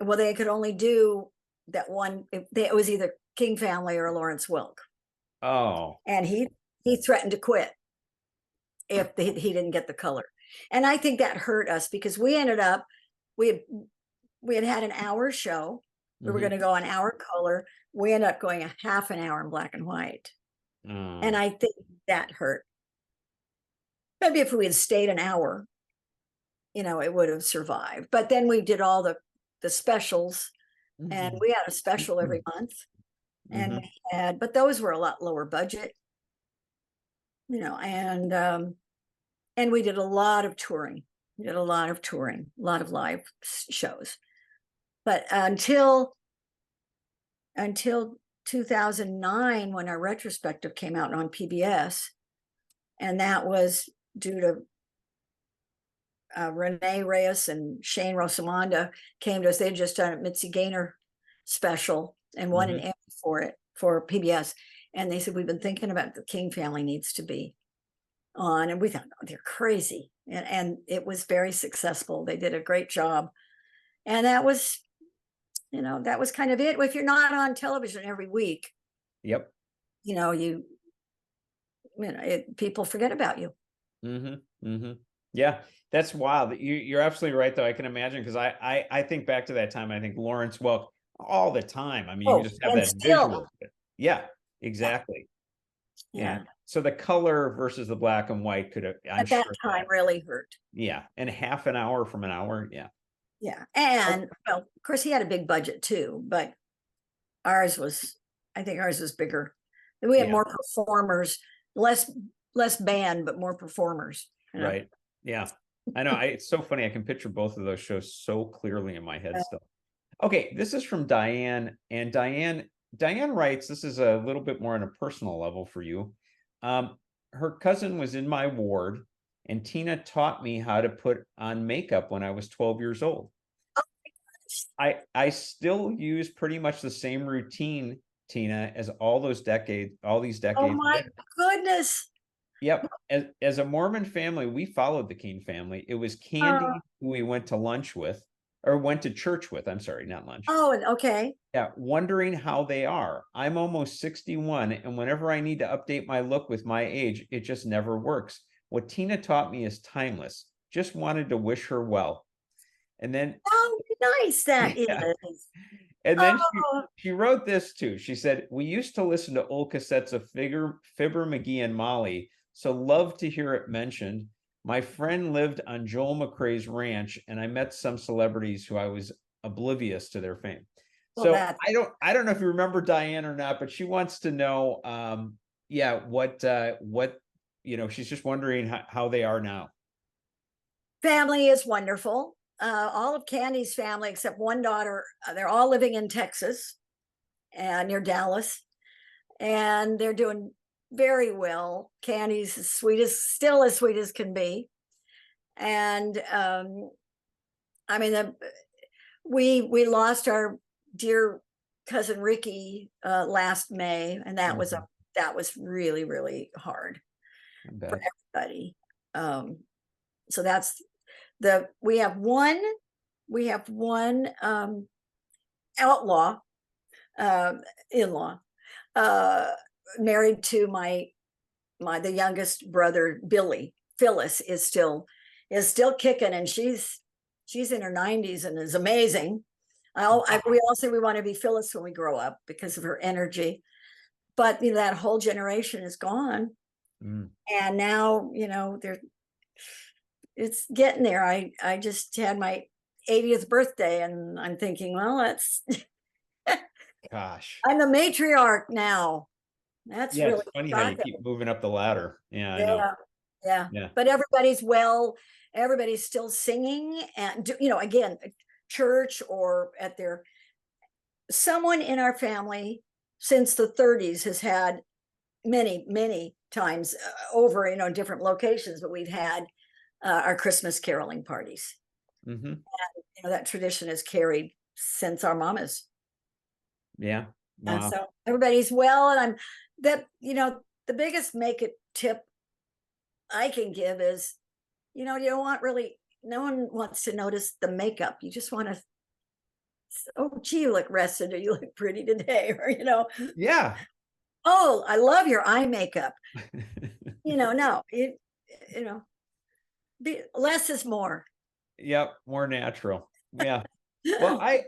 S2: well, they could only do that one. It was either King Family or Lawrence Welk. Oh. And he threatened to quit if he didn't get the color. And I think that hurt us, because we ended up, we had an hour show. We were going to go an hour color. We ended up going a half an hour in black and white. And I think that hurt. Maybe if we had stayed an hour, it would have survived. But then we did all the specials, and we had a special every month. And but those were a lot lower budget, and we did a lot of touring. We did a lot of touring, a lot of live shows. But until 2009, when our retrospective came out on PBS, and that was due to Renee Reyes and Shane Rosamonda came to us. They'd just done a Mitzi Gaynor special and won an Emmy for it, for PBS. And they said, we've been thinking about the King Family needs to be on. And we thought, oh, they're crazy. And it was very successful. They did a great job. And that was, that was kind of it. If you're not on television every week, people forget about you.
S1: Yeah, that's wild. You're absolutely right, though. I can imagine, because I think back to that time. I think Lawrence Welk all the time. I mean, you just have that visual. Yeah, exactly. Yeah. So the color versus the black and white could have, at that time, really hurt. Yeah, and half an hour from an hour. Yeah.
S2: Yeah, and well, of course, he had a big budget too, but I think ours was bigger. We had more performers, less band, but more performers.
S1: Right. Yeah. I know. It's so funny. I can picture both of those shows so clearly in my head still. Okay. This is from Diane, and Diane writes, this is a little bit more on a personal level for you. Her cousin was in my ward, and Tina taught me how to put on makeup when I was 12 years old. Oh my gosh. I still use pretty much the same routine, Tina, as all these decades.
S2: Oh my goodness.
S1: Yep. As a Mormon family, we followed the King family. It was
S2: Oh,
S1: Candy who we went to lunch with, or went to church with. I'm sorry, not lunch.
S2: oh, and okay.
S1: Yeah, wondering how they are. I'm almost 61, and whenever I need to update my look with my age, it just never works. What Tina taught me is timeless. Just wanted to wish her well. And then,
S2: Oh, nice that
S1: yeah,
S2: is.
S1: and then
S2: Oh,
S1: she wrote this too. She said, "We used to listen to old cassettes of Fibber McGee and Molly, so love to hear it mentioned. My friend lived on Joel McRae's ranch, and I met some celebrities who I was oblivious to their fame."
S2: well,
S1: So
S2: that
S1: I don't know if you remember Diane or not, but she wants to know, yeah, what she's just wondering how they are now.
S2: family is wonderful. All of Candy's family, except one daughter, they're all living in Texas and near Dallas, and they're doing very well. Candy's as sweet as still as sweet as can be, and I mean, we lost our dear cousin Ricky last May, and that was
S1: Mhm.
S2: that was really really hard
S1: I
S2: for
S1: bet.
S2: everybody. So that's we have one outlaw in-law married to the youngest brother Billy. Phyllis is still kicking, and she's in her 90s and is amazing. We all say we want to be Phyllis when we grow up because of her energy, but that whole generation is gone.
S1: Mm.
S2: And now it's getting there. I just had my 80th birthday, and I'm thinking, well, that's
S1: Gosh.
S2: I'm the matriarch now. That's
S1: Yeah,
S2: really
S1: it's funny how you
S2: shocking.
S1: keep moving up the ladder. Yeah, I know.
S2: Yeah, yeah.
S1: Yeah.
S2: But everybody's well. Everybody's still singing, and again, church or at their. Someone in our family since the 30s has had many times over different locations, but we've had our Christmas caroling parties.
S1: Hmm.
S2: That tradition is carried since our mamas.
S1: Yeah.
S2: And
S1: Wow.
S2: so everybody's well, and I'm that the biggest make it tip I can give is you don't want really no one wants to notice the makeup. You just want to, oh gee, you look rested, or you look pretty today, or
S1: Yeah.
S2: oh, I love your eye makeup. No, you know less is more.
S1: Yep. More natural. Yeah. Well, I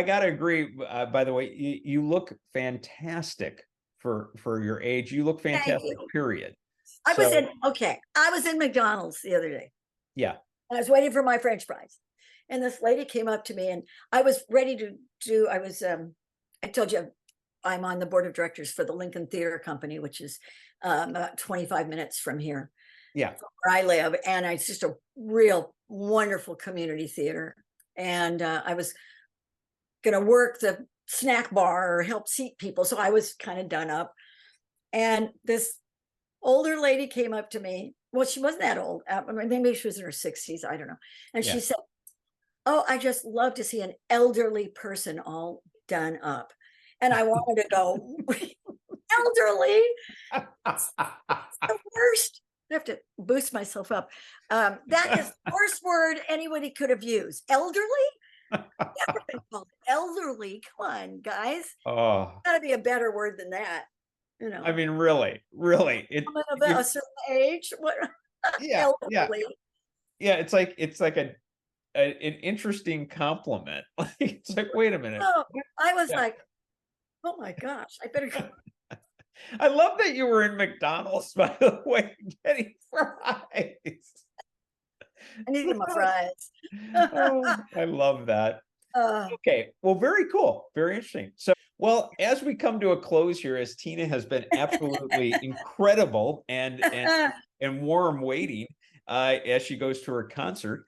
S1: gotta agree. By the way, you look fantastic for your age. You look
S2: Thank
S1: fantastic,
S2: you.
S1: period.
S2: I
S1: So
S2: was in McDonald's the other day.
S1: yeah.
S2: I was waiting for my French fries, and this lady came up to me, and I was ready to do. I told you I'm on the board of directors for the Lincoln Theater Company, which is about 25 minutes from here
S1: Yeah.
S2: where I live, and it's just a real wonderful community theater. And I was going to work the snack bar or help seat people, so I was kind of done up. And this older lady came up to me. Well, she wasn't that old. Maybe she was in her 60s. I don't know. And
S1: Yeah.
S2: she said, "Oh, I just love to see an elderly person all done up." And I wanted to go, elderly? The worst. I have to boost myself up. That is the worst word anybody could have used. Elderly? Never been called elderly. Come on, guys.
S1: Oh,
S2: Gotta be a better word than that.
S1: I mean, really, really,
S2: Woman of a certain age. What
S1: yeah, yeah,
S2: elderly?
S1: yeah. It's like an interesting compliment. Like, it's like, wait a minute.
S2: Oh, I was
S1: Yeah.
S2: like, oh my gosh, I better go.
S1: I love that you were in McDonald's, by the way, getting fries.
S2: I needed my fries.
S1: Oh, I love that.
S2: uh,
S1: Okay, well, very cool, very interesting. So, well, as we come to a close here, as Tina has been absolutely incredible and warm waiting as she goes to her concert,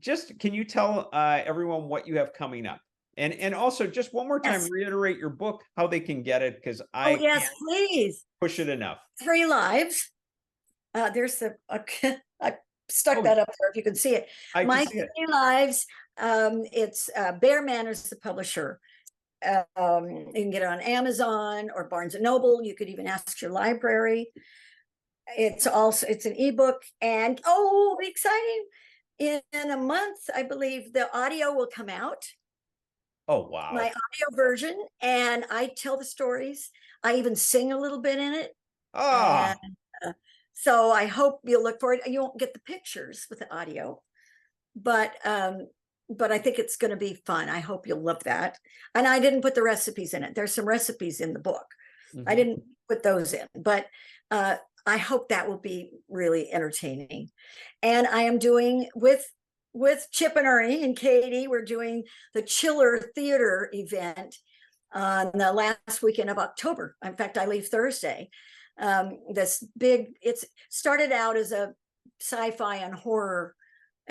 S1: just can you tell everyone what you have coming up? And also just one more time,
S2: yes.
S1: reiterate your book, how they can get it, because
S2: Oh
S1: I
S2: yes,
S1: can't
S2: please.
S1: push it enough.
S2: 3 lives. There's I stuck
S1: Oh,
S2: that up there if you can see it.
S1: I can
S2: My
S1: see it.
S2: 3 lives. It's Bear Manor is the publisher. You can get it on Amazon or Barnes and Noble. You could even ask your library. It's an ebook, and exciting. In a month, I believe the audio will come out,
S1: Oh, wow.
S2: my audio version, and I tell the stories. I even sing a little bit in it.
S1: Ah,
S2: And so I hope you'll look forward. You won't get the pictures with the audio, but I think it's going to be fun. I hope you'll love that. And I didn't put the recipes in it. There's some recipes in the book. I didn't put those in, but I hope that will be really entertaining. And I am doing with Chip and Ernie and Katie, we're doing the Chiller Theater event on the last weekend of October. In fact, I leave Thursday. It's started out as a sci-fi and horror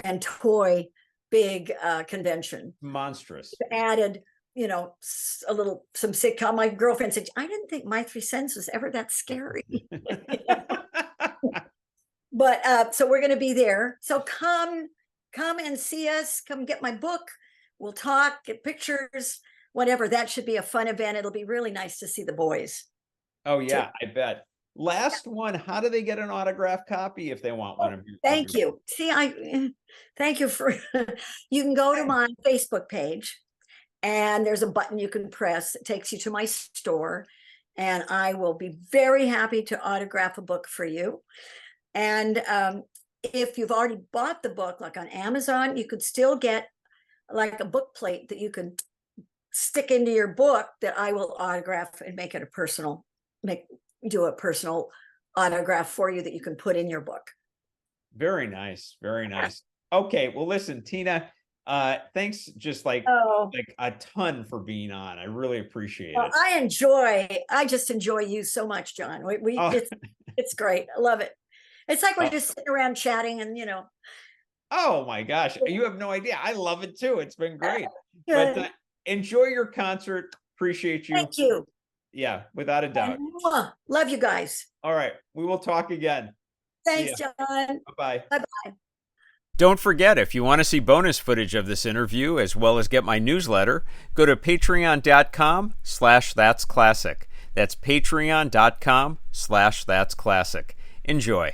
S2: and toy big convention.
S1: monstrous.
S2: Added, some sitcom. My girlfriend said, I didn't think My Three Cents was ever that scary. But so we're going to be there. So come and see us. Come get my book. We'll talk, get pictures, whatever. That should be a fun event. It'll be really nice to see the boys.
S1: Oh, yeah, I bet. Last one, how do they get an autographed copy if they want one?
S2: Thank you. See, thank you for, you can go to my Facebook page, and there's a button you can press. It takes you to my store, and I will be very happy to autograph a book for you. And if you've already bought the book, like on Amazon, you could still get like a book plate that you can stick into your book that I will autograph and make it do a personal autograph for you that you can put in your book.
S1: Very nice. Very nice. Okay. Well, listen, Tina, thanks just like a ton for being on. I really appreciate it.
S2: I just enjoy you so much, John. It's great. I love it. It's like we're just sitting around chatting and,
S1: Oh my gosh. You have no idea. I love it too. It's been great. But enjoy your concert. Appreciate you.
S2: Thank you.
S1: Yeah, without a doubt.
S2: Love you guys.
S1: All right. We will talk again.
S2: Thanks, John.
S1: Bye-bye.
S2: Bye-bye.
S3: Don't forget, if you want to see bonus footage of this interview as well as get my newsletter, go to patreon.com/thatsclassic. That's patreon.com/thatsclassic. Enjoy.